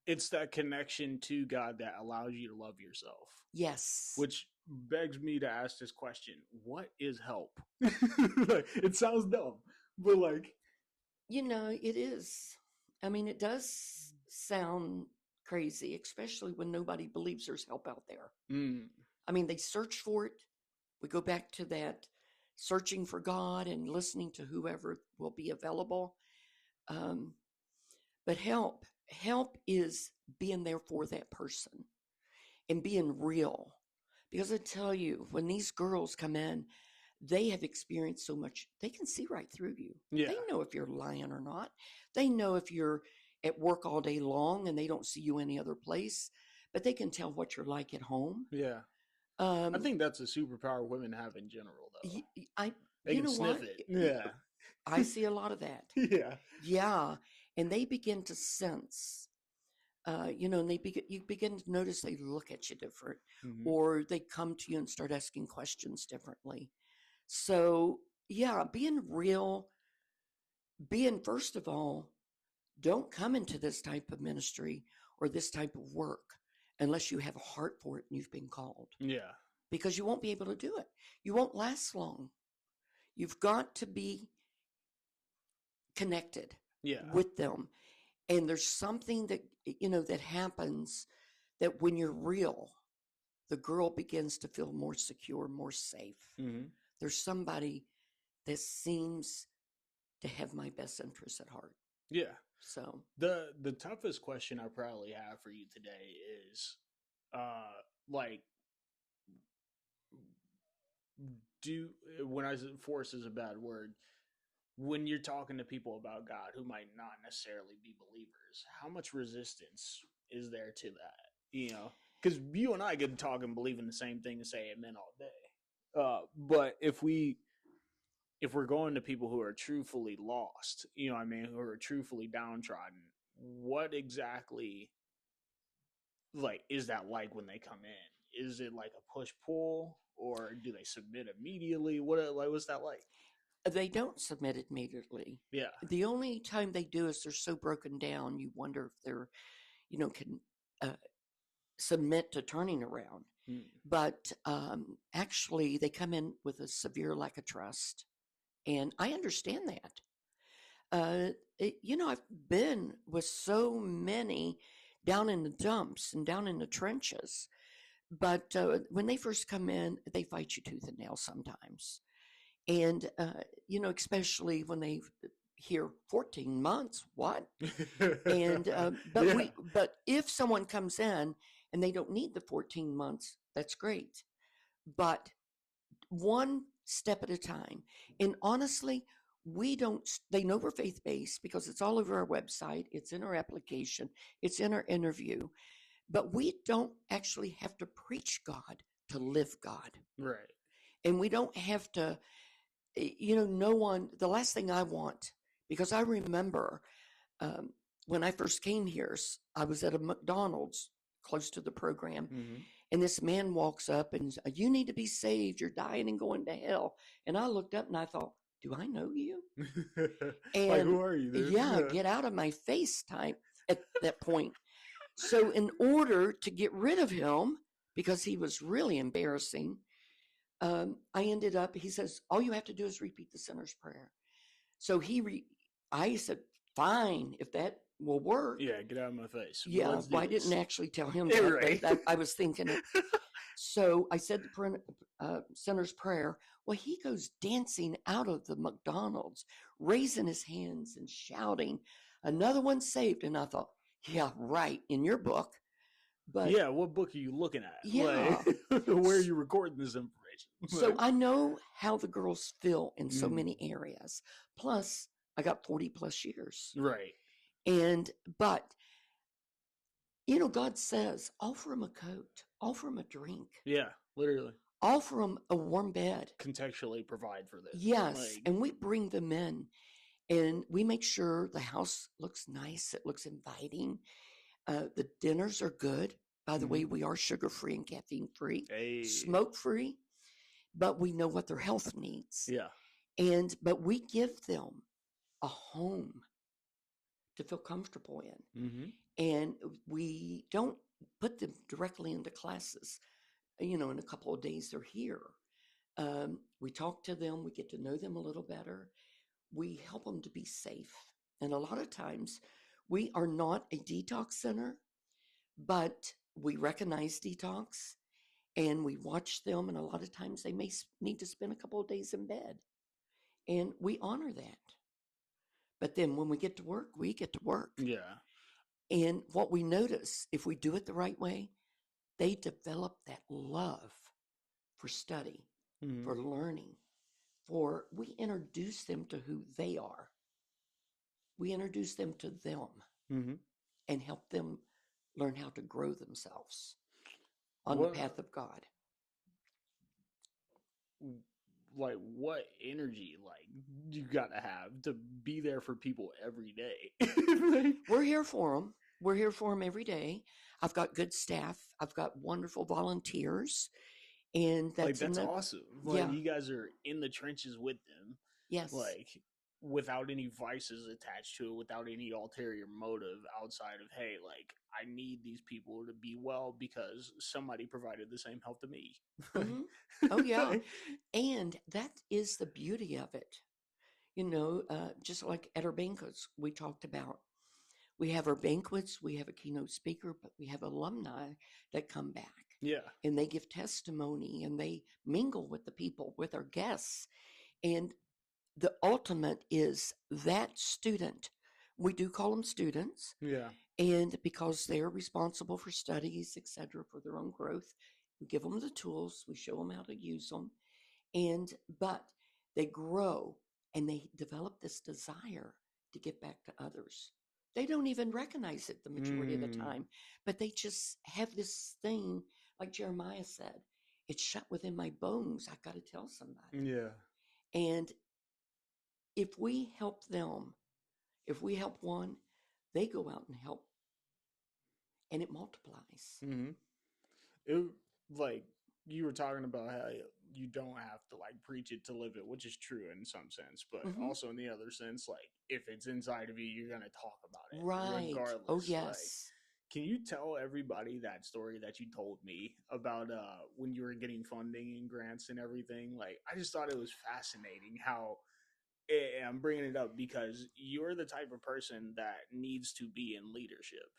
Speaker 3: It's that connection to God that allows you to love yourself.
Speaker 2: Yes.
Speaker 3: Which begs me to ask this question: what is help? It sounds dumb, but like,
Speaker 2: It is. I mean, it does sound crazy, especially when nobody believes there's help out there. I mean, they search for it. We go back to that searching for God and listening to whoever will be available. But help is being there for that person and being real. Because I tell you, when these girls come in, they have experienced so much. They can see right through you.
Speaker 3: Yeah.
Speaker 2: They know if you're lying or not. They know if you're at work all day long and they don't see you any other place, but they can tell what you're like at home.
Speaker 3: Yeah. I think that's a superpower women have in general, though. They can sniff it. Yeah.
Speaker 2: I see a lot of that.
Speaker 3: Yeah.
Speaker 2: Yeah. And they begin to sense, and you begin to notice they look at you different, or they come to you and start asking questions differently. So, yeah, being real, first of all, don't come into this type of ministry or this type of work unless you have a heart for it and you've been called.
Speaker 3: Yeah.
Speaker 2: Because you won't be able to do it. You won't last long. You've got to be connected with them. And there's something that, that happens that when you're real, the girl begins to feel more secure, more safe. There's somebody that seems to have my best interests at heart.
Speaker 3: Yeah.
Speaker 2: So
Speaker 3: the toughest question I probably have for you today is, when I say force is a bad word, when you're talking to people about God who might not necessarily be believers, how much resistance is there to that? Because you and I could talk and believe in the same thing and say amen all day. But if we're going to people who are truthfully lost, who are truthfully downtrodden, what exactly is that like when they come in? Is it like a push pull, or do they submit immediately? What's that like?
Speaker 2: they don't submit immediately.
Speaker 3: Yeah.
Speaker 2: The only time they do is they're so broken down, you wonder if they're, can submit to turning around. But actually, they come in with a severe lack of trust. And I understand that. I've been with so many down in the dumps and down in the trenches. But when they first come in, they fight you tooth and nail sometimes. And, especially when they hear 14 months, what? And, but if someone comes in and they don't need the 14 months, that's great. But one step at a time. And honestly, they know we're faith-based because it's all over our website. It's in our application. It's in our interview. But we don't actually have to preach God to live God.
Speaker 3: Right.
Speaker 2: And we don't have to, the last thing I want, because I remember when I first came here, I was at a McDonald's close to the program. And this man walks up and says, "You need to be saved. You're dying and going to hell." And I looked up and I thought, "Do I know you?" And
Speaker 3: who are you, dude?
Speaker 2: Yeah, get out of my face type at that point. So in order to get rid of him, because he was really embarrassing, I ended up, he says, "All you have to do is repeat the sinner's prayer." So I said, "Fine, if that will work."
Speaker 3: Yeah, get out of my face.
Speaker 2: Yeah, I didn't actually tell him that,
Speaker 3: Right.
Speaker 2: but I was thinking it. So I said the sinner's prayer. Well, he goes dancing out of the McDonald's, raising his hands and shouting, "Another one saved." And I thought, yeah, right, in your book. But
Speaker 3: yeah, what book are you looking at?
Speaker 2: Yeah.
Speaker 3: Where are you recording this information?
Speaker 2: So I know how the girls feel in so many areas. Plus, I got 40 plus years.
Speaker 3: Right.
Speaker 2: But God says, offer them a coat, offer them a drink.
Speaker 3: Yeah, literally.
Speaker 2: Offer them a warm bed.
Speaker 3: Contextually provide for this.
Speaker 2: Yes, and we bring them in, and we make sure the house looks nice. It looks inviting. The dinners are good. By the way, we are sugar-free and caffeine-free, smoke-free, but we know what their health needs.
Speaker 3: Yeah.
Speaker 2: But we give them a home to feel comfortable in.
Speaker 3: Mm-hmm.
Speaker 2: And we don't put them directly into classes. In a couple of days they're here. We talk to them, we get to know them a little better. We help them to be safe. And a lot of times we are not a detox center, but we recognize detox and we watch them. And a lot of times they may need to spend a couple of days in bed. And we honor that. But then when we get to work, we get to work.
Speaker 3: Yeah.
Speaker 2: And what we notice, if we do it the right way, they develop that love for study,
Speaker 3: Mm-hmm.
Speaker 2: for learning, we introduce them to who they are. We introduce them to them
Speaker 3: Mm-hmm.
Speaker 2: and help them learn how to grow themselves on
Speaker 3: What-
Speaker 2: the path of God.
Speaker 3: Like, what energy, like, you gotta have to be there for people every day? Like,
Speaker 2: We're here for them. We're here for them every day. I've got good staff. I've got wonderful volunteers. And that's
Speaker 3: awesome. Like,
Speaker 2: Yeah.
Speaker 3: you guys are in the trenches with them,
Speaker 2: Yes.
Speaker 3: like, without any vices attached to it, without any ulterior motive outside of, hey, like, I need these people to be well because somebody provided the same help to me.
Speaker 2: Mhm. Oh, yeah. And that is the beauty of it. Just like at our banquets, we talked about, we have our banquets, we have a keynote speaker, but we have alumni that come back
Speaker 3: Yeah.
Speaker 2: and they give testimony and they mingle with the people, with our guests. And the ultimate is that student. We do call them students.
Speaker 3: Yeah.
Speaker 2: And because they're responsible for studies, etc., for their own growth, we give them the tools, we show them how to use them, but they grow and they develop this desire to give back to others. They don't even recognize it the majority of the time, but they just have this thing, like Jeremiah said, it's shut within my bones. I've got to tell somebody.
Speaker 3: Yeah.
Speaker 2: And if we help them, if we help one, they go out and help, and it multiplies.
Speaker 3: Mm-hmm. It, like, you were talking about how you don't have to, like, preach it to live it, which is true in some sense, but
Speaker 2: Mhm.
Speaker 3: also in the other sense, like, if it's inside of you, you're gonna talk about it,
Speaker 2: Right.
Speaker 3: regardless.
Speaker 2: Oh,
Speaker 3: Like,
Speaker 2: yes.
Speaker 3: can you tell everybody that story that you told me about when you were getting funding and grants and everything? Like, I just thought it was fascinating how. I'm bringing it up because you're the type of person that needs to be in leadership.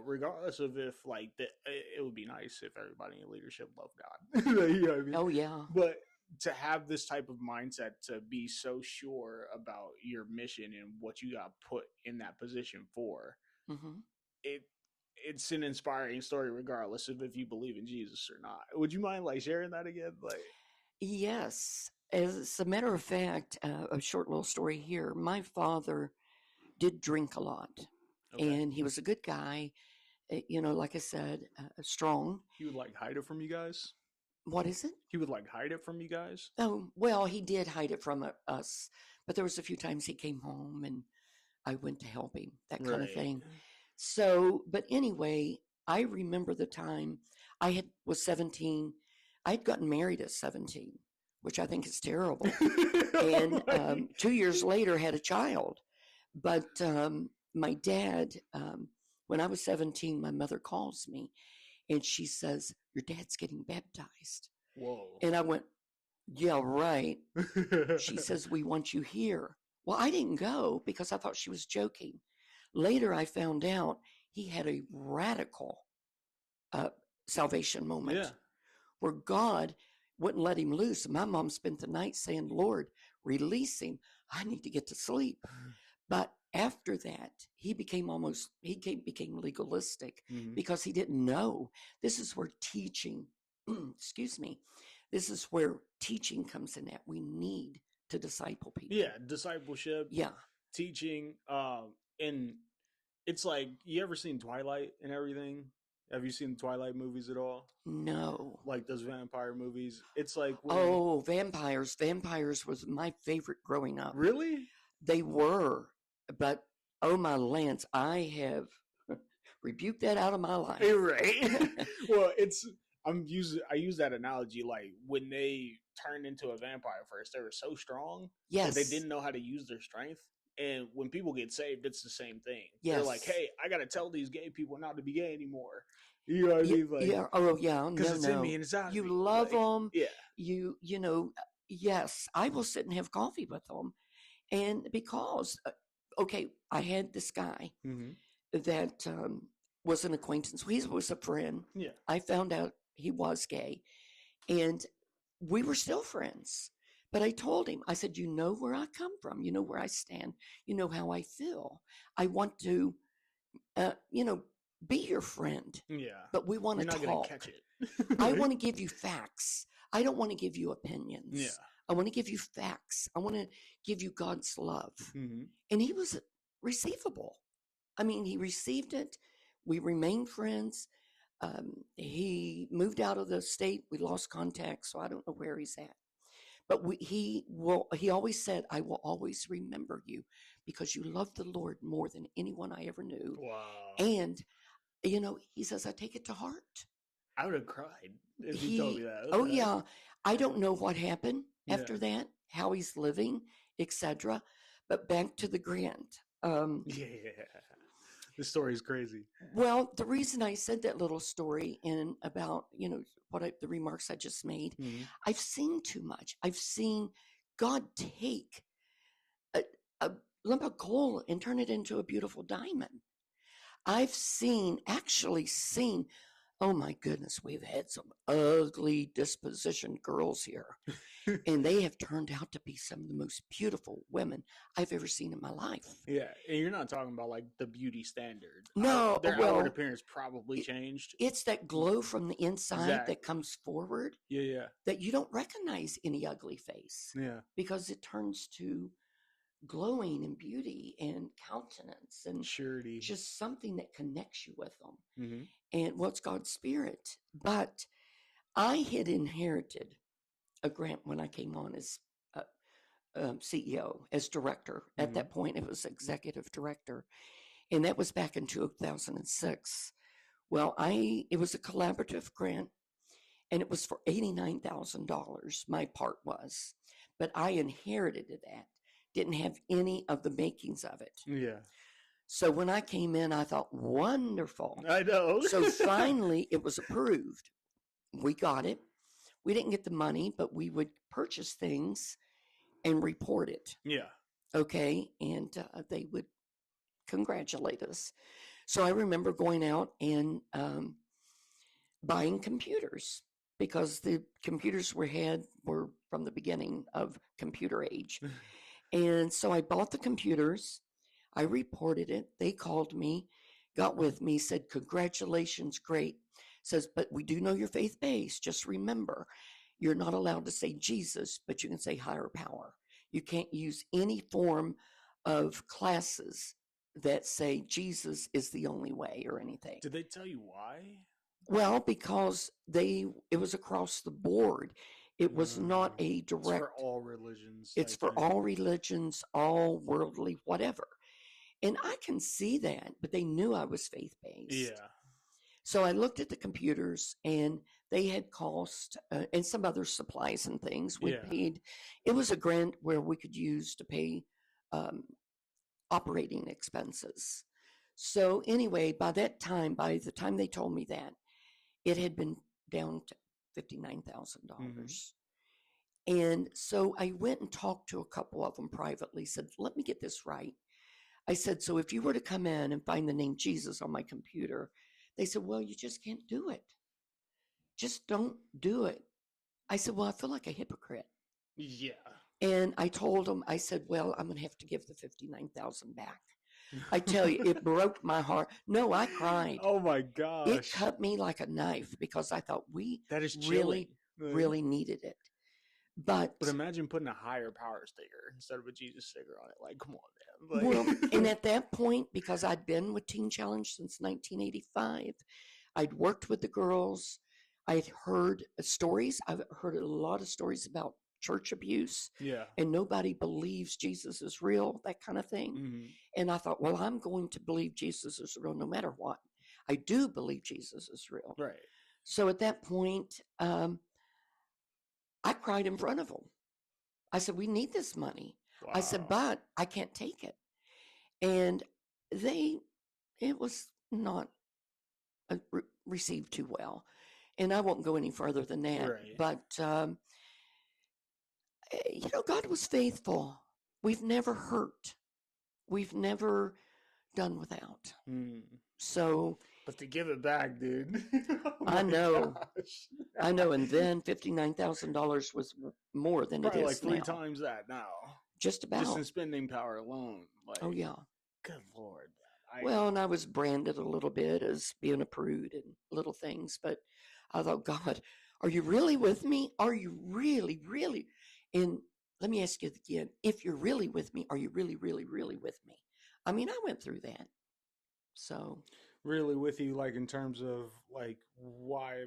Speaker 3: Regardless of if, like, it would be nice if everybody in leadership loved God. You know what I mean?
Speaker 2: Oh, yeah.
Speaker 3: But to have this type of mindset, to be so sure about your mission and what you got put in that position for,
Speaker 2: Hmm.
Speaker 3: it's an inspiring story, regardless of if you believe in Jesus or not. Would you mind, like, sharing that again? Like,
Speaker 2: Yes. As a matter of fact, a short little story here. My father did drink a lot,
Speaker 3: okay.
Speaker 2: and he was a good guy. Like I said, strong.
Speaker 3: He would, like, hide it from you guys?
Speaker 2: What is it?
Speaker 3: He would, like, hide it from you guys?
Speaker 2: Oh, well, he did hide it from us, but there was a few times he came home and I went to help him, that kind of thing. So, but anyway, I remember the time was 17. I had gotten married at 17, which I think is terrible. And 2 years later had a child. But my dad, when I was 17, my mother calls me and she says, your dad's getting baptized.
Speaker 3: Whoa.
Speaker 2: And I went, yeah, right. She says, we want you here. Well, I didn't go because I thought she was joking. Later, I found out he had a radical salvation moment.
Speaker 3: Yeah.
Speaker 2: Where God wouldn't let him loose. My mom spent the night saying, Lord, release him. I need to get to sleep. But after that, he became legalistic
Speaker 3: Mhm.
Speaker 2: because he didn't know. This is where teaching, excuse me, this is where teaching comes in at. We need to disciple people.
Speaker 3: Yeah, discipleship.
Speaker 2: Yeah.
Speaker 3: Teaching. And it's like, you ever seen Twilight and everything? Have you seen the Twilight movies at all?
Speaker 2: No.
Speaker 3: Like those vampire movies? It's like...
Speaker 2: Oh, vampires. Vampires was my favorite growing up.
Speaker 3: Really?
Speaker 2: They were. But, oh my Lance, I have rebuked that out of my life.
Speaker 3: Right. Well, I use that analogy, like when they turned into a vampire first. They were so strong that
Speaker 2: Yes.
Speaker 3: they didn't know how to use their strength. And when people get saved, it's the same thing. They're like,
Speaker 2: Yes.
Speaker 3: hey, I got to tell these gay people not to be gay anymore. You know what I mean? Like,
Speaker 2: yeah. Oh, yeah.
Speaker 3: because
Speaker 2: No,
Speaker 3: it's in
Speaker 2: no.
Speaker 3: me and it's out of
Speaker 2: You
Speaker 3: me.
Speaker 2: love
Speaker 3: Like,
Speaker 2: them.
Speaker 3: yeah.
Speaker 2: You know, yes, I will sit and have coffee with them. And because, okay, I had this guy that was an acquaintance. He was a friend.
Speaker 3: Yeah.
Speaker 2: I found out he was gay. And we were still friends. But I told him, I said, you know where I come from. You know where I stand. You know how I feel. I want to, be your friend.
Speaker 3: Yeah.
Speaker 2: But we want to
Speaker 3: You're not
Speaker 2: talk.
Speaker 3: gonna catch it.
Speaker 2: I want to give you facts. I don't want to give you opinions.
Speaker 3: Yeah.
Speaker 2: I want to give you facts. I want to give you God's love.
Speaker 3: Mm-hmm.
Speaker 2: And he was receivable. I mean, he received it. We remained friends. He moved out of the state. We lost contact, so I don't know where he's at. But he always said, I will always remember you because you loved the Lord more than anyone I ever knew.
Speaker 3: Wow.
Speaker 2: And, he says, I take it to heart.
Speaker 3: I would have cried if you told me that.
Speaker 2: Oh, yeah. I don't know what happened after
Speaker 3: Yeah.
Speaker 2: that, how he's living, etc. But back to the grant.
Speaker 3: Yeah. This story is crazy.
Speaker 2: Well, the reason I said that little story and about, the remarks I just made, I've seen too much. I've seen God take a lump of coal and turn it into a beautiful diamond. I've actually seen, oh my goodness, we've had some ugly dispositioned girls here. And they have turned out to be some of the most beautiful women I've ever seen in my life.
Speaker 3: Yeah, and you're not talking about like the beauty standard.
Speaker 2: No,
Speaker 3: their
Speaker 2: well,
Speaker 3: outward appearance probably changed.
Speaker 2: It's that glow from the inside
Speaker 3: Exactly.
Speaker 2: that comes forward
Speaker 3: Yeah.
Speaker 2: that you don't recognize any ugly face
Speaker 3: Yeah.
Speaker 2: because it turns to glowing and beauty and countenance and
Speaker 3: Surety.
Speaker 2: just something that connects you with them.
Speaker 3: Mm-hmm.
Speaker 2: And what's God's spirit. But I had inherited a grant when I came on as CEO, as director. At that point, it was executive director. And that was back in 2006. Well, it was a collaborative grant, and it was for $89,000, my part was. But I inherited that, didn't have any of the makings of it.
Speaker 3: Yeah.
Speaker 2: So when I came in, I thought, wonderful.
Speaker 3: I know.
Speaker 2: So finally, it was approved. We got it. We didn't get the money, but we would purchase things and report it.
Speaker 3: Yeah.
Speaker 2: Okay. And they would congratulate us. So I remember going out and buying computers because the computers were from the beginning of computer age. And so I bought the computers. I reported it. They called me, got with me, said, congratulations, great. Says, but we do know you're faith-based. Just remember, you're not allowed to say Jesus, but you can say higher power. You can't use any form of classes that say Jesus is the only way or anything.
Speaker 3: Did they tell you why?
Speaker 2: Well, because it was across the board. It was not a direct.
Speaker 3: It's for all religions.
Speaker 2: It's for all religions, all worldly, whatever. And I can see that, but they knew I was faith-based.
Speaker 3: Yeah.
Speaker 2: So I looked at the computers, and they had cost, and some other supplies and things. We paid. It was a grant where we could use to pay operating expenses. So anyway, by the time they told me that, it had been down to $59,000. And so I went and talked to a couple of them privately, said, let me get this right. I said, so if you were to come in and find the name Jesus on my computer, they said, well, you just can't do it. Just don't do it. I said, well, I feel like a hypocrite.
Speaker 3: Yeah.
Speaker 2: And I told them, I said, well, I'm going to have to give the $59,000 back. I tell you, it broke my heart. No, I cried.
Speaker 3: Oh my gosh.
Speaker 2: It cut me like a knife because I thought
Speaker 3: that is
Speaker 2: really, really needed it. But
Speaker 3: imagine putting a higher power sticker instead of a Jesus sticker on it. Like, come on, man.
Speaker 2: Well, and at that point, because I'd been with Teen Challenge since 1985, I'd worked with the girls. I'd heard stories. I've heard a lot of stories about church abuse.
Speaker 3: Yeah.
Speaker 2: And nobody believes Jesus is real, that kind of thing. And I thought, well, I'm going to believe Jesus is real no matter what. I do believe Jesus is real.
Speaker 3: Right.
Speaker 2: So at that point, I cried in front of them. I said, we need this money. I said, but I can't take it. And it was not received too well. And I won't go any further than that.
Speaker 3: Right.
Speaker 2: But, God was faithful. We've never hurt. We've never done without. So.
Speaker 3: But to give it back, dude. Oh
Speaker 2: I know.
Speaker 3: gosh.
Speaker 2: I know. And then $59,000 was more than
Speaker 3: Probably
Speaker 2: it
Speaker 3: like
Speaker 2: is
Speaker 3: three
Speaker 2: now.
Speaker 3: times that now.
Speaker 2: Just about.
Speaker 3: Just in spending power alone. Like,
Speaker 2: Oh, yeah.
Speaker 3: Good Lord.
Speaker 2: Well, and I was branded a little bit as being a prude and little things, but I thought, God, are you really with me? Are you really, really? And let me ask you again, if you're really with me, are you really, really, really with me? I mean, I went through that. So.
Speaker 3: Really with you, like in terms of like why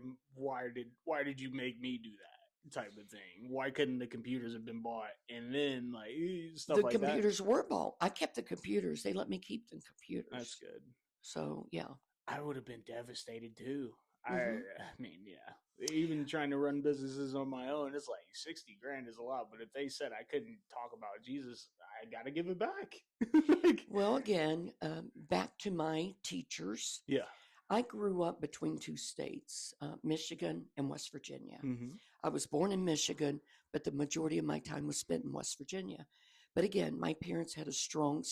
Speaker 3: did you make me do that type of thing? Why couldn't the computers have been bought and then like stuff like that?
Speaker 2: The computers were bought. I kept the computers. They let me keep the computers.
Speaker 3: That's good.
Speaker 2: So yeah,
Speaker 3: I would have been devastated too.
Speaker 2: Mhm.
Speaker 3: I mean, yeah. Even trying to run businesses on my own, it's like 60 grand is a lot. But if they said I couldn't talk about Jesus, I got to give it back. Like,
Speaker 2: well, again, back to my teachers.
Speaker 3: yeah.
Speaker 2: I grew up between two states, Michigan and West Virginia.
Speaker 3: Mm-hmm.
Speaker 2: I was born in Michigan, but the majority of my time was spent in West Virginia. But again, my parents had a strong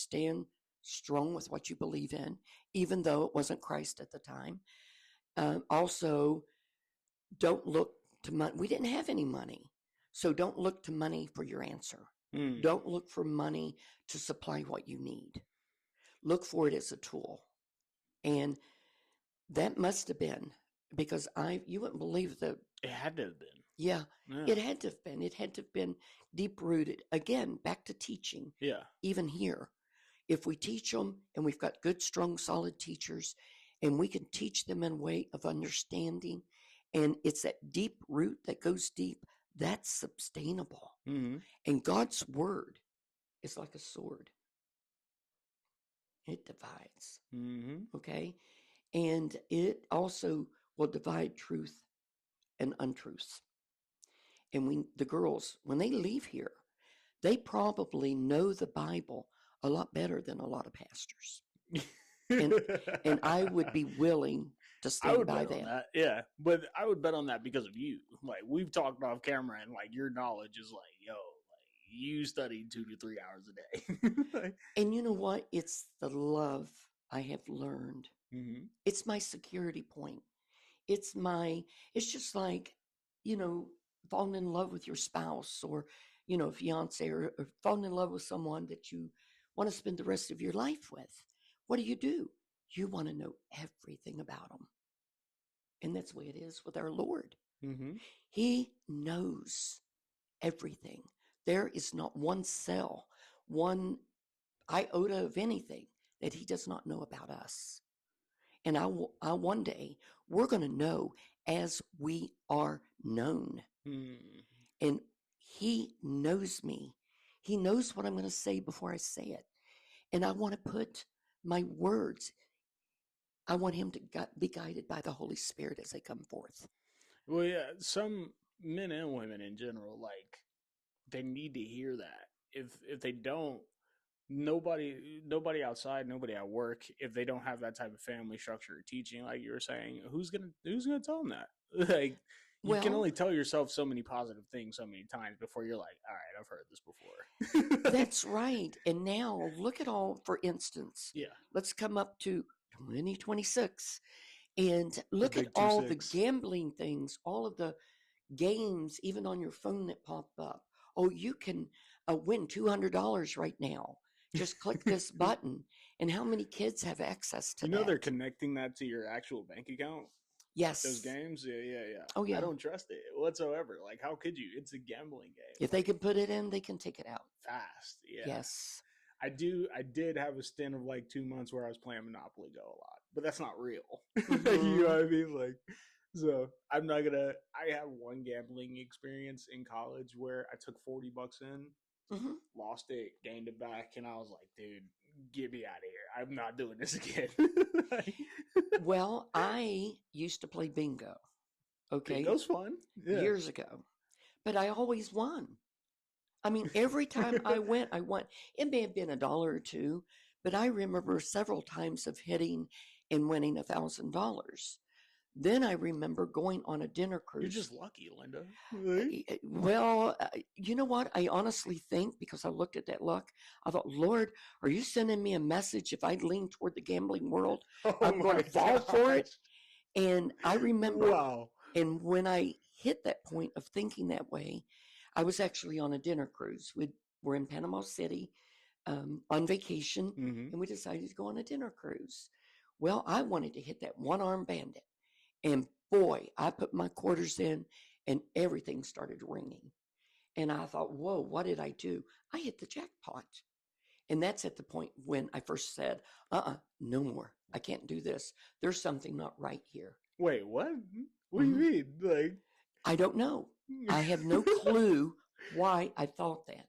Speaker 2: with what you believe in, even though it wasn't Christ at the time. Also, don't look to money. We didn't have any money. So don't look to money for your answer. Don't look for money to supply what you need. Look for it as a tool. And that must have been because you wouldn't believe that.
Speaker 3: It had to have been.
Speaker 2: Yeah, it had to have been. It had to have been deep rooted. Again, back to teaching.
Speaker 3: Yeah.
Speaker 2: Even here, if we teach them and we've got good, strong, solid teachers and we can teach them in a way of understanding, and it's that deep root that goes deep, that's sustainable.
Speaker 3: Mm-hmm.
Speaker 2: And God's word is like a sword. It divides.
Speaker 3: Mm-hmm.
Speaker 2: Okay? And it also will divide truth and untruths. And the girls, when they leave here, they probably know the Bible a lot better than a lot of pastors. And I would be willing to stand by that.
Speaker 3: Yeah, but I would bet on that because of you. Like, we've talked off camera, and like your knowledge is like, yo, like you studied 2 to 3 hours a day. Like,
Speaker 2: and you know what? It's the love I have learned.
Speaker 3: mm-hmm.
Speaker 2: It's my security point. It's just like, falling in love with your spouse or, fiance or falling in love with someone that you want to spend the rest of your life with. What do? You want to know everything about them. And that's the way it is with our Lord.
Speaker 3: Mm-hmm.
Speaker 2: He knows everything. There is not one cell, one iota of anything that he does not know about us. And I one day, we're going to know as we are known. And he knows me. He knows what I'm going to say before I say it. And I want to put my words, I want him to be guided by the Holy Spirit as they come forth.
Speaker 3: Well, yeah, some men and women in general, like, they need to hear that. If they don't, nobody outside, nobody at work, if they don't have that type of family structure or teaching, like you were saying, who's gonna tell them that? Like, you can only tell yourself so many positive things so many times before you're like, all right, I've heard this before.
Speaker 2: That's right. And now look at all, for instance, let's come up to 2026 and look at all the gambling things, all of the games, even on your phone that pop up. Oh, you can win $200 right now. Just click this button. And how many kids have access to that?
Speaker 3: They're connecting that to your actual bank account?
Speaker 2: Yes.
Speaker 3: Those games? Yeah.
Speaker 2: Oh, yeah.
Speaker 3: I don't trust it whatsoever. Like, how could you? It's a gambling game.
Speaker 2: If they can put it in, they can take it out.
Speaker 3: Fast, yeah.
Speaker 2: Yes.
Speaker 3: I did have a stint of like 2 months where I was playing Monopoly Go a lot, but that's not real.
Speaker 2: Mm-hmm.
Speaker 3: You know what I mean? Like, so I'm not gonna. I have one gambling experience in college where I took $40 in, lost it, gained it back, and I was like, dude, get me out of here. I'm not doing this again.
Speaker 2: Well, I used to play bingo. Okay.
Speaker 3: Bingo's fun. Yeah.
Speaker 2: Years ago. but I always won. I mean, every time I went, I won. It may have been $1 or $2, but I remember several times of hitting and winning $1,000. Then I remember going on a dinner cruise.
Speaker 3: You're just lucky, Linda. Right?
Speaker 2: Well, you know what? I honestly think, because I looked at that luck, I thought, Lord, are you sending me a message? If I lean toward the gambling world, I'm going to fall for it. And I remember,
Speaker 3: Wow.
Speaker 2: and when I hit that point of thinking that way, I was actually on a dinner cruise. We were in Panama City on vacation, and we decided to go on a dinner cruise. Well, I wanted to hit that one-armed bandit. And boy, I put my quarters in, and everything started ringing. And I thought, whoa, what did I do? I hit the jackpot. And that's at the point when I first said, no more. I can't do this. There's something not right here.
Speaker 3: Wait, what? What do you mean? Like,
Speaker 2: I don't know. I have no clue why I thought that.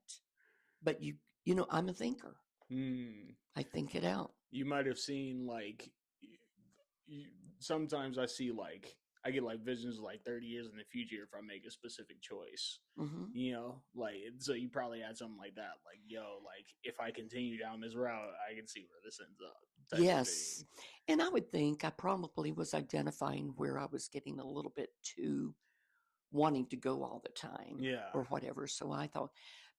Speaker 2: But you know, I'm a thinker. I think it out.
Speaker 3: You might have seen, like, sometimes I see, like, I get like visions like 30 years in the future if I make a specific choice. You know, like, so you probably had something like that. Like, yo, like, if I continue down this route, I can see where this ends up.
Speaker 2: Yes. And I would think I probably was identifying where I was getting a little bit too wanting to go all the time.
Speaker 3: Yeah.
Speaker 2: Or whatever. So I thought,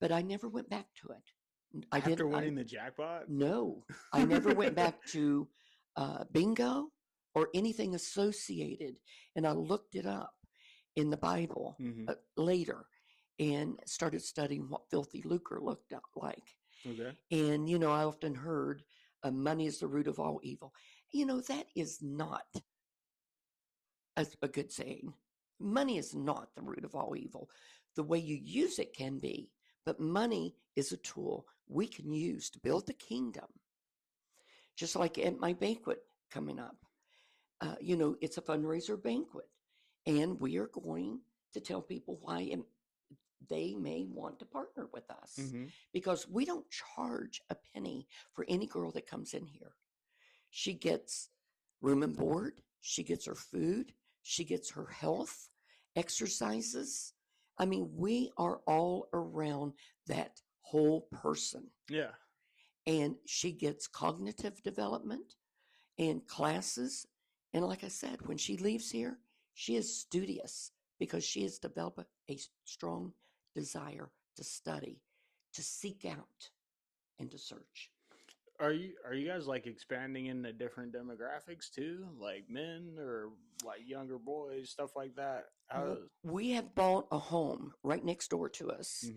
Speaker 2: but I never went back to it.
Speaker 3: After winning the jackpot?
Speaker 2: No, I never went back to bingo or anything associated. And I looked it up in the Bible later and started studying what filthy lucre looked like.
Speaker 3: Okay.
Speaker 2: And, you know, I often heard money is the root of all evil. You know, that is not a good saying. Money is not the root of all evil. The way you use it can be, but money is a tool we can use to build the kingdom. Just like at my banquet coming up. You know, it's a fundraiser banquet, and we are going to tell people why they may want to partner with us, because we don't charge a penny for any girl that comes in here. She gets room and board, she gets her food, she gets her health, exercises. I mean, we are all around that whole person.
Speaker 3: Yeah.
Speaker 2: And she gets cognitive development and classes. And like I said, when she leaves here, she is studious because she has developed a strong desire to study, to seek out, and to search.
Speaker 3: Are you guys like expanding into different demographics too, like men or like younger boys, stuff like that?
Speaker 2: We have bought a home right next door to us,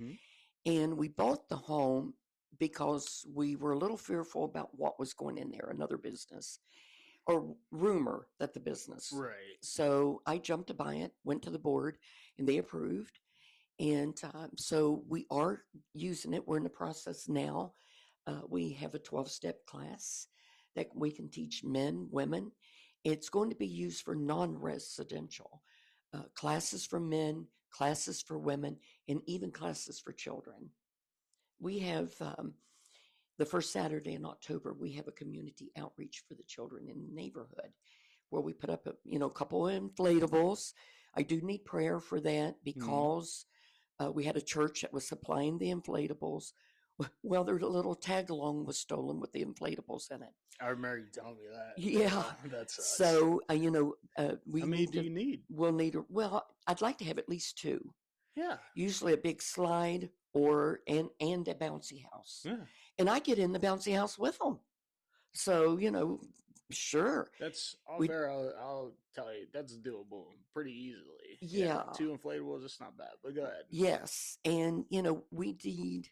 Speaker 2: and we bought the home because we were a little fearful about what was going in there, another business. Or rumor that the business.
Speaker 3: Right.
Speaker 2: So I jumped to buy it, went to the board, and they approved. And so we are using it. We're in the process now. We have a 12-step class that we can teach men, women. It's going to be used for non-residential classes for men, classes for women, and even classes for children. We have the first Saturday in October, we have a community outreach for the children in the neighborhood where we put up a couple of inflatables. I do need prayer for that because we had a church that was supplying the inflatables. Well, their little tag along was stolen with the inflatables in it.
Speaker 3: I remember you telling me that.
Speaker 2: Yeah.
Speaker 3: That sucks.
Speaker 2: So, we
Speaker 3: How many do you need?
Speaker 2: We'll need, I'd like to have at least 2.
Speaker 3: Yeah.
Speaker 2: Usually a big slide and a bouncy house.
Speaker 3: Yeah.
Speaker 2: And I get in the bouncy house with them. So, sure.
Speaker 3: That's I'll tell you, that's doable pretty easily.
Speaker 2: Yeah.
Speaker 3: 2 inflatables, it's not bad, but go ahead.
Speaker 2: Yes. And, we need,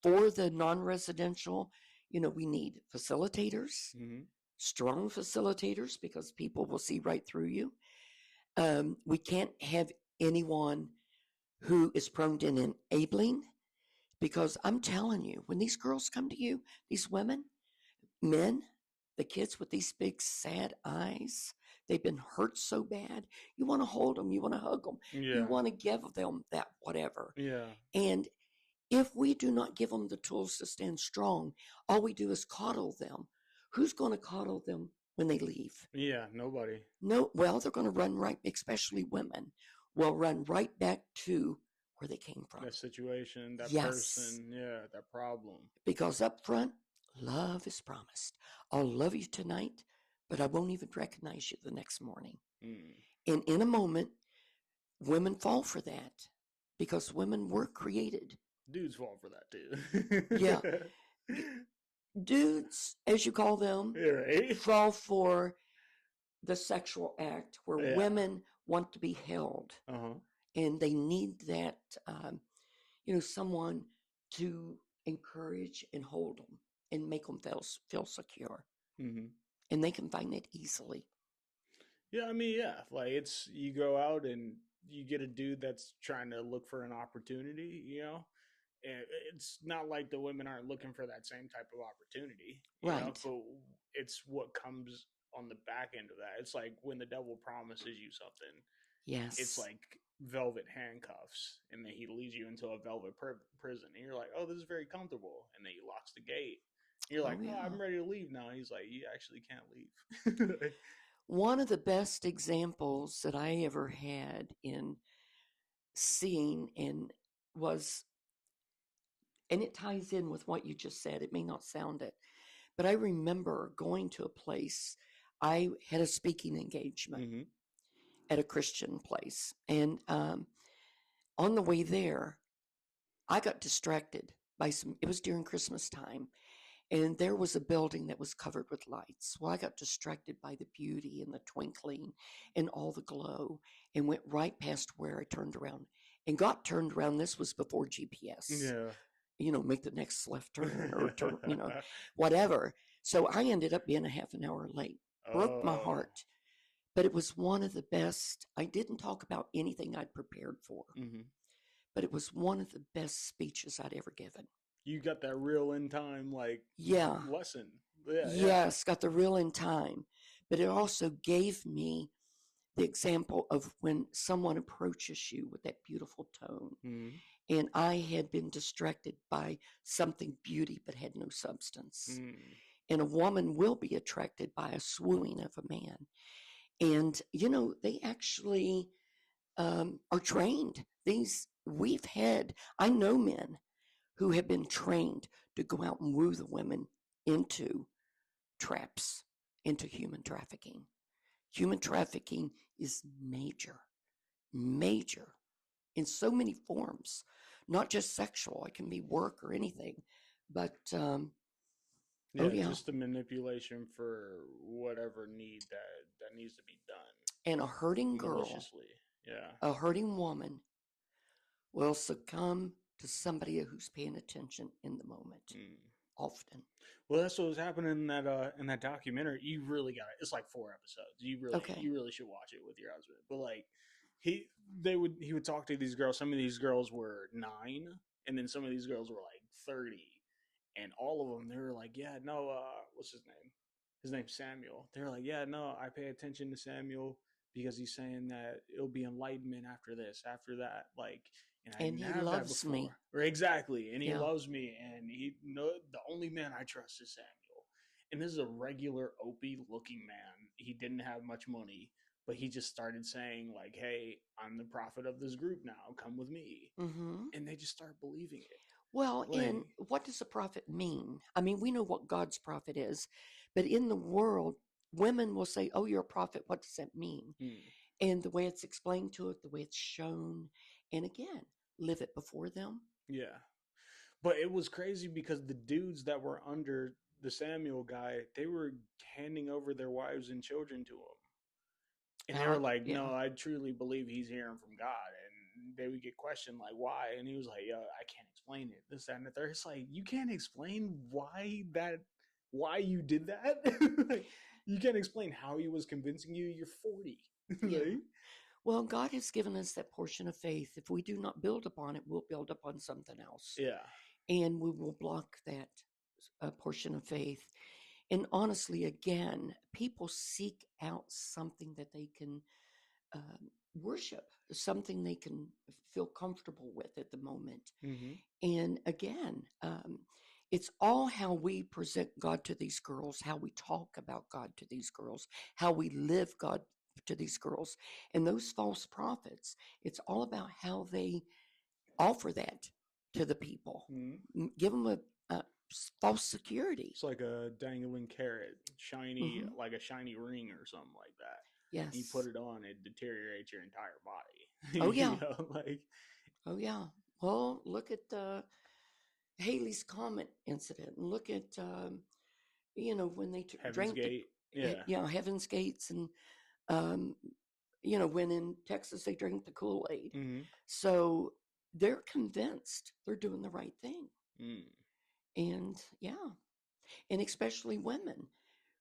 Speaker 2: for the non-residential, we need facilitators, strong facilitators, because people will see right through you. We can't have anyone who is prone to enabling, because I'm telling you, when these girls come to you, these women, men, the kids with these big sad eyes, they've been hurt so bad. You want to hold them. You want to hug them.
Speaker 3: Yeah.
Speaker 2: You want to give them that whatever.
Speaker 3: Yeah.
Speaker 2: And if we do not give them the tools to stand strong, all we do is coddle them. Who's going to coddle them when they leave?
Speaker 3: Yeah, nobody.
Speaker 2: No, well, they're going to run right, especially women. will run right back to where they came from.
Speaker 3: That situation, that
Speaker 2: Yes.
Speaker 3: person, yeah, that problem.
Speaker 2: Because up front, love is promised. I'll love you tonight, but I won't even recognize you the next morning.
Speaker 3: Mm.
Speaker 2: And in a moment, women fall for that because women were created.
Speaker 3: Dudes fall for that too.
Speaker 2: Yeah. Dudes, as you call them,
Speaker 3: Right.
Speaker 2: fall for the sexual act where
Speaker 3: Yeah.
Speaker 2: women want to be held
Speaker 3: Uh-huh.
Speaker 2: and they need that, someone to encourage and hold them and make them feel secure.
Speaker 3: Mm-hmm.
Speaker 2: And they can find it easily.
Speaker 3: Yeah, I mean, yeah, like it's you go out and you get a dude that's trying to look for an opportunity, and it's not like the women aren't looking for that same type of opportunity,
Speaker 2: Right.
Speaker 3: but it's what comes on the back end of that. It's like when the devil promises you something,
Speaker 2: Yes.
Speaker 3: it's like velvet handcuffs, and then he leads you into a velvet prison, and you're like, oh, this is very comfortable, and then he locks the gate. You're like,
Speaker 2: yeah.
Speaker 3: oh, I'm ready to leave now. He's like, you actually can't leave.
Speaker 2: One of the best examples that I ever had in seeing and it ties in with what you just said. It may not sound it, but I remember going to a place. I had a speaking engagement
Speaker 3: Mm-hmm.
Speaker 2: at a Christian place. And on the way there, I got distracted by it was during Christmas time. And there was a building that was covered with lights. Well, I got distracted by the beauty and the twinkling and all the glow and went right past where I turned around and got turned around. This was before GPS.
Speaker 3: Yeah.
Speaker 2: Make the next left turn or turn, whatever. So I ended up being a half an hour late. Broke my heart. But it was one of the best. I didn't talk about anything I'd prepared for,
Speaker 3: Mm-hmm.
Speaker 2: but it was one of the best speeches I'd ever given.
Speaker 3: You got that real in time, lesson. Yeah,
Speaker 2: yes, got the real in time. But it also gave me the example of when someone approaches you with that beautiful tone.
Speaker 3: Mm-hmm.
Speaker 2: And I had been distracted by something beauty but had no substance.
Speaker 3: Mm.
Speaker 2: And a woman will be attracted by a swooning of a man. And, they actually are trained. I know men who have been trained to go out and woo the women into traps, into human trafficking. Human trafficking is major in so many forms, not just sexual. It can be work or anything, but
Speaker 3: just the manipulation for whatever need that needs to be done.
Speaker 2: And a hurting girl,
Speaker 3: maliciously. Yeah,
Speaker 2: a hurting woman will succumb to somebody who's paying attention in the moment. Often.
Speaker 3: Well, that's what was happening in that documentary. You really got it. It's like 4 episodes. You really should watch it with your husband. But like he would talk to these girls. Some of these girls were 9, and then some of these girls were like 30, and all of them they were like, yeah, no, what's his name? His name's Samuel. They're like, yeah, no, I pay attention to Samuel because he's saying that it'll be enlightenment after this, after that, like.
Speaker 2: And he loves me.
Speaker 3: Exactly. And he loves me. And the only man I trust is Samuel. And this is a regular Opie looking man. He didn't have much money, but he just started saying like, hey, I'm the prophet of this group now. Come with me.
Speaker 2: Mm-hmm.
Speaker 3: And they just start believing it.
Speaker 2: Well, and what does a prophet mean? I mean, we know what God's prophet is, but in the world, women will say, oh, you're a prophet. What does that mean? And the way it's explained to it, the way it's shown, and again, live it before them.
Speaker 3: Yeah. But it was crazy because the dudes that were under the Samuel guy, they were handing over their wives and children to him. And they were like, no, I truly believe he's hearing from God. And they would get questioned like, why? And he was like, I can't explain it. This, that, and the third. It's like, you can't explain why you did that? Like, you can't explain how he was convincing you. You're 40. Right?
Speaker 2: Well, God has given us that portion of faith. If we do not build upon it, we'll build upon something else.
Speaker 3: Yeah.
Speaker 2: And we will block that portion of faith. And honestly, again, people seek out something that they can worship, something they can feel comfortable with at the moment.
Speaker 3: Mm-hmm.
Speaker 2: And again, it's all how we present God to these girls, how we talk about God to these girls, how we live God to these girls. And those false prophets, it's all about how they offer that to the people. Give them a false security.
Speaker 3: It's like a dangling carrot, shiny, like a shiny ring or something like that.
Speaker 2: Yes.
Speaker 3: You put it on, it deteriorates your entire body.
Speaker 2: Oh, yeah.
Speaker 3: You know, like,
Speaker 2: oh, yeah. Well, look at Haley's Comet incident. And look at, when they
Speaker 3: Heaven's
Speaker 2: drank
Speaker 3: Gate.
Speaker 2: Heaven's Gates. And, when in Texas they drank the Kool-Aid. So they're convinced they're doing the right thing. And, and especially women.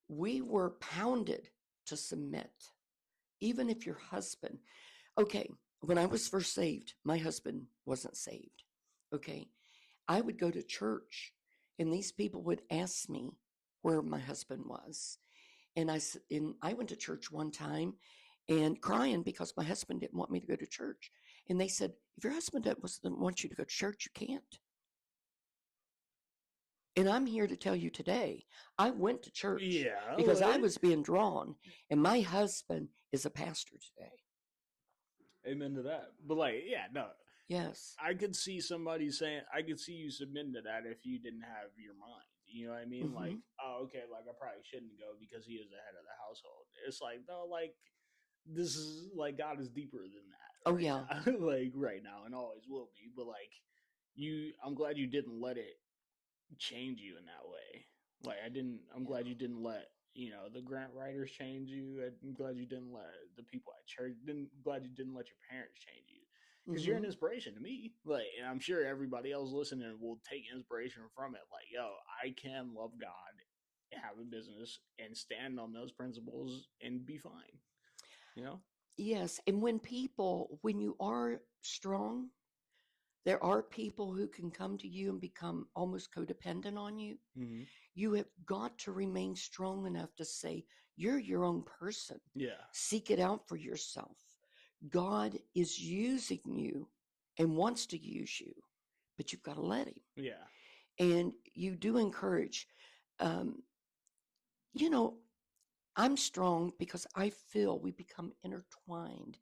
Speaker 2: We were pounded to submit. Even if your husband, okay, when I was first saved, my husband wasn't saved. Okay. I would go to church and these people would ask me where my husband was. And I went to church one time and crying because my husband didn't want me to go to church. And they said, if your husband doesn't want you to go to church, you can't. And I'm here to tell you today, I went to church because I was being drawn, and my husband is a pastor today.
Speaker 3: Amen to that. But
Speaker 2: Yes.
Speaker 3: I could see somebody saying, I could see you submitting to that if you didn't have your mind. You know what I mean? Like, oh, okay, like I probably shouldn't go because he is the head of the household. It's like, no, like, this is like God is deeper than that.
Speaker 2: Oh, yeah.
Speaker 3: Like right now and always will be. But like, I'm glad you didn't let it change you in that way. Like I'm glad you didn't let the grant writers change you. I'm glad you didn't let the people at church glad you didn't let your parents change you, because you're an inspiration to me. Like, and I'm sure everybody else listening will take inspiration from it. Like, yo, I can love God, have a business, and stand on those principles and be fine.
Speaker 2: Yes. And when you are strong, there are people who can come to you and become almost codependent on you. You have got to remain strong enough to say, you're your own person.
Speaker 3: Yeah.
Speaker 2: Seek it out for yourself. God is using you and wants to use you, but you've got to let him.
Speaker 3: Yeah.
Speaker 2: And you do encourage, I'm strong because I feel we become intertwined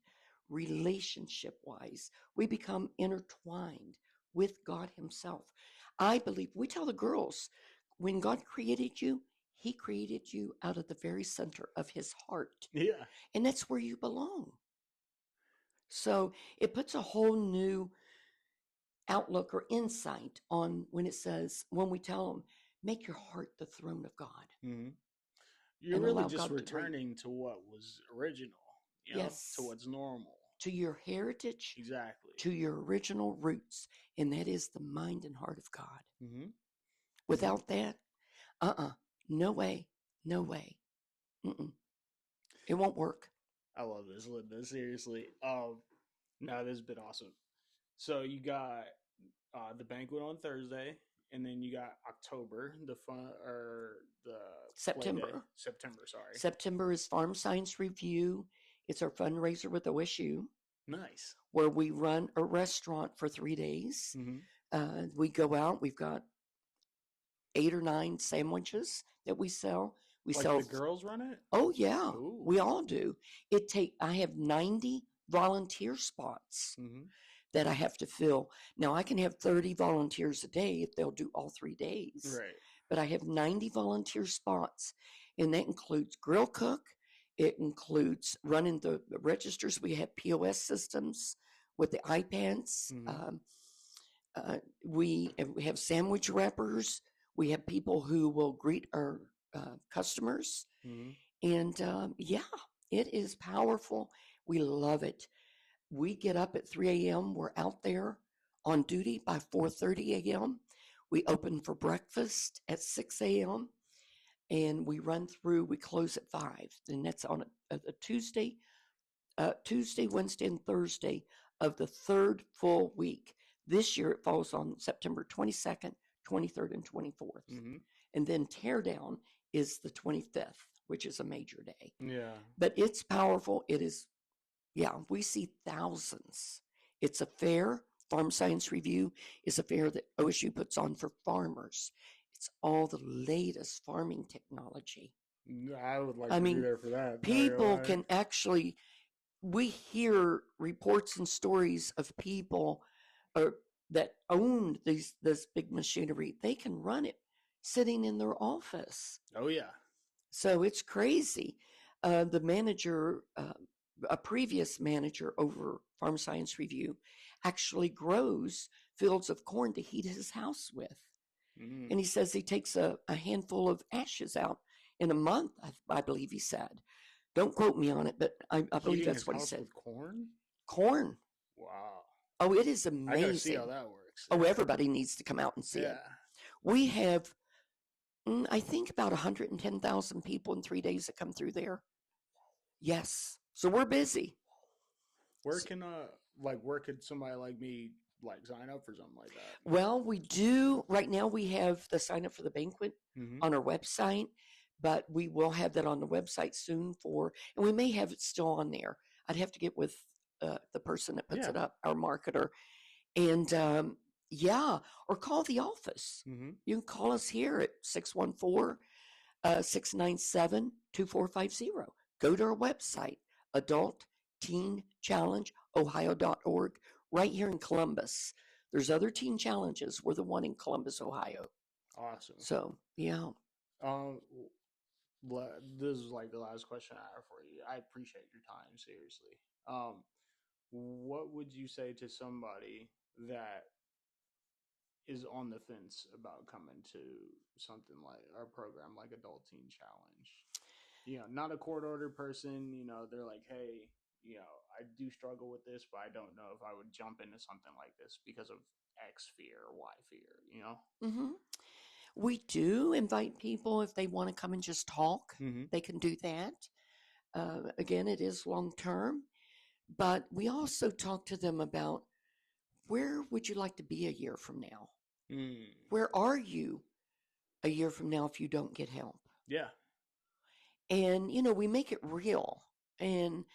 Speaker 2: relationship-wise. We become intertwined with God himself. I believe, we tell the girls, when God created you, he created you out of the very center of his heart.
Speaker 3: Yeah.
Speaker 2: And that's where you belong. So it puts a whole new outlook or insight on when we tell them, make your heart the throne of God.
Speaker 3: You're really just returning to what was original,
Speaker 2: yes,
Speaker 3: to what's normal,
Speaker 2: to your heritage,
Speaker 3: exactly,
Speaker 2: to your original roots, and that is the mind and heart of God. Without that, no way, no way. It won't work.
Speaker 3: I love this, Linda. Seriously. No, this has been awesome. So you got the banquet on Thursday, and then you got October, the
Speaker 2: September.
Speaker 3: Sorry.
Speaker 2: September is Farm Science Review. It's our fundraiser with OSU.
Speaker 3: Nice.
Speaker 2: Where we run a restaurant for 3 days. We go out. We've got 8 or 9 sandwiches that we sell.
Speaker 3: The girls run it?
Speaker 2: Oh, yeah.
Speaker 3: Ooh.
Speaker 2: We all do. I have 90 volunteer spots that I have to fill. Now, I can have 30 volunteers a day if they'll do all 3 days.
Speaker 3: Right.
Speaker 2: But I have 90 volunteer spots, and that includes grill cook. It includes running the registers. We have POS systems with the iPads. We have sandwich wrappers. We have people who will greet our customers. And it is powerful. We love it. We get up at 3 a.m. We're out there on duty by 4:30 a.m. We open for breakfast at 6 a.m. and we close at 5. And that's on a Tuesday, Wednesday, and Thursday of the 3rd full week. This year it falls on September 22nd, 23rd, and 24th. And then Teardown is the 25th, which is a major day.
Speaker 3: Yeah.
Speaker 2: But it's powerful. It is, we see thousands. It's a fair. Farm Science Review is a fair that OSU puts on for farmers. It's all the latest farming technology.
Speaker 3: I would like
Speaker 2: I
Speaker 3: to be
Speaker 2: mean,
Speaker 3: there for that.
Speaker 2: people can actually, we hear reports and stories of people that own this big machinery. They can run it sitting in their office.
Speaker 3: Oh yeah.
Speaker 2: So it's crazy. The manager, a previous manager over Farm Science Review, actually grows fields of corn to heat his house with.
Speaker 3: Mm.
Speaker 2: And he says he takes a handful of ashes out in a month, I believe he said. Don't quote me on it, but I believe
Speaker 3: Heating
Speaker 2: that's
Speaker 3: his
Speaker 2: what he
Speaker 3: house
Speaker 2: said.
Speaker 3: with corn?
Speaker 2: Corn.
Speaker 3: Wow.
Speaker 2: Oh, it is
Speaker 3: I gotta see
Speaker 2: amazing.
Speaker 3: how that works.
Speaker 2: Oh, everybody needs to come out and see it. We have, I think, about 110,000 people in 3 days that come through there. Yes. So we're busy.
Speaker 3: Where could somebody like me like sign up for something like that?
Speaker 2: Well, we do. Right now, we have the sign up for the banquet on our website, but we will have that on the website soon and we may have it still on there. I'd have to get with the person that puts it up, our marketer. And or call the office. You can call us here at 614-697-2450. Go to our website, adultteenchallengeohio.org, right here in Columbus. There's other teen challenges. We're the one in Columbus, Ohio.
Speaker 3: Awesome.
Speaker 2: So, yeah.
Speaker 3: This is like the last question I have for you. I appreciate your time, seriously. What would you say to somebody that is on the fence about coming to something like our program, like Adult Teen Challenge? You know, not a court order person, you know, they're like, hey, you know, I do struggle with this, but I don't know if I would jump into something like this because of X fear or Y fear, you know?
Speaker 2: We do invite people if they want to come and just talk. They can do that. Again, it is long term, but we also talk to them about where would you like to be a year from now? Where are you a year from now if you don't get help?
Speaker 3: Yeah.
Speaker 2: And, you know, we make it real. And,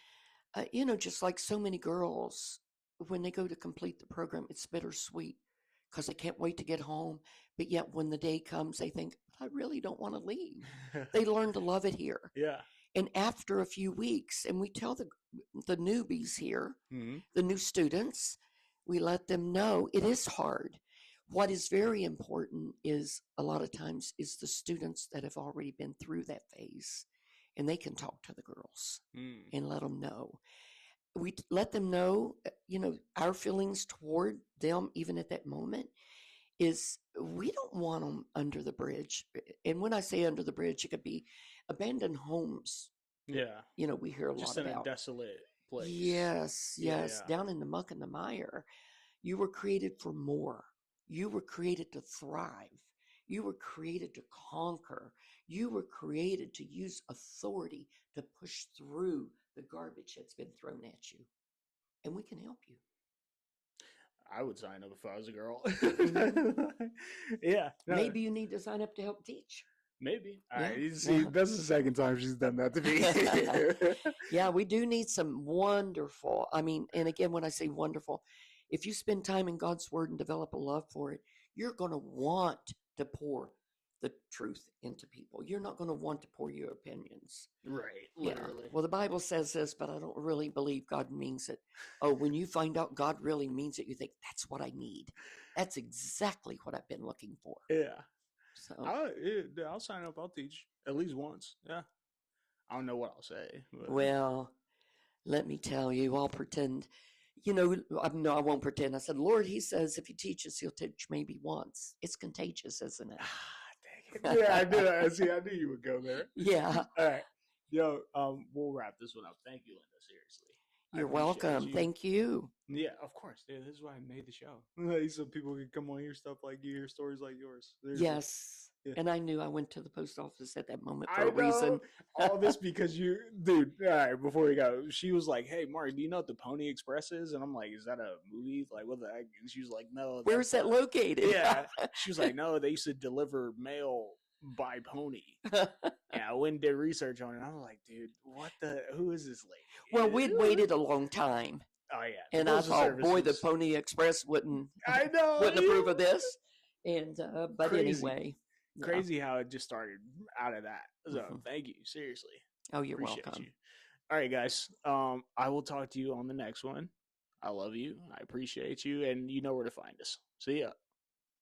Speaker 2: you know, just like so many girls, when they go to complete the program, it's bittersweet because they can't wait to get home. But yet when the day comes, they think, I really don't want to leave. They learn to love it here.
Speaker 3: Yeah.
Speaker 2: And after a few weeks, and we tell the newbies here, the new students, we let them know it is hard. What is very important is a lot of times is the students that have already been through that phase, and they can talk to the girls and let them know. We let them know, you know, our feelings toward them, even at that moment, is we don't want them under the bridge. And when I say under the bridge, it could be abandoned homes.
Speaker 3: Yeah.
Speaker 2: You know, we hear a
Speaker 3: Just
Speaker 2: lot
Speaker 3: in
Speaker 2: about.
Speaker 3: a desolate place.
Speaker 2: Yes,
Speaker 3: Yeah.
Speaker 2: down in the muck and the mire. You were created for more. You were created to thrive. You were created to conquer. You were created to use authority to push through the garbage that's been thrown at you. And we can help you.
Speaker 3: I would sign up if I was a girl.
Speaker 2: Mm-hmm.
Speaker 3: Yeah. No,
Speaker 2: maybe you need to sign up to help teach.
Speaker 3: Maybe.
Speaker 2: Yeah.
Speaker 3: All right. You see, that's the second time she's done that to me.
Speaker 2: Yeah, we do need some wonderful. I mean, and again, when I say wonderful, if you spend time in God's word and develop a love for it, you're going to want to pour the truth into people. You're not going to want to pour your opinions.
Speaker 3: Right. Literally.
Speaker 2: Yeah. Well, the Bible says this, but I don't really believe God means it. Oh, when you find out God really means it, you think, that's what I need. That's exactly what I've been looking for.
Speaker 3: Yeah.
Speaker 2: So
Speaker 3: I'll sign up. I'll teach at least once. Yeah. I don't know what I'll say. But.
Speaker 2: Well, let me tell you, I'll pretend. You know, no, I won't pretend. I said, Lord, he says if he teaches, he'll teach maybe once. It's contagious, isn't it?
Speaker 3: Dang it. Yeah, I knew. See, I knew you would go there.
Speaker 2: Yeah.
Speaker 3: All right. Yo, we'll wrap this one up. Thank you, Linda. Seriously.
Speaker 2: You're welcome.
Speaker 3: You.
Speaker 2: Thank you.
Speaker 3: Yeah, of course. Yeah, this is why I made the show. So people can come on, hear stuff like you, hear stories like yours.
Speaker 2: Yes.
Speaker 3: Yeah.
Speaker 2: And I knew I went to the post office at that moment for a reason.
Speaker 3: All this because you, dude, all right, before we go, she was like, hey, Mark, do you know what the Pony Express is? And I'm like, is that a movie? Like, what the heck? And she was like, no.
Speaker 2: Where's that located?
Speaker 3: Yeah. She was like, no, they used to deliver mail by pony. Yeah, I went and did research on it. I was like, dude, who is this lady?
Speaker 2: Well, we'd waited a long time.
Speaker 3: Oh, yeah.
Speaker 2: And I thought, boy, the Pony Express wouldn't approve of this. And but
Speaker 3: crazy.
Speaker 2: anyway. Yeah.
Speaker 3: Crazy how it just started out of that. So
Speaker 2: Mhm.
Speaker 3: thank you, seriously.
Speaker 2: Oh, you're
Speaker 3: Appreciate
Speaker 2: welcome.
Speaker 3: you. All right, guys. I will talk to you on the next one. I love you. I appreciate you, and you know where to find us. See ya.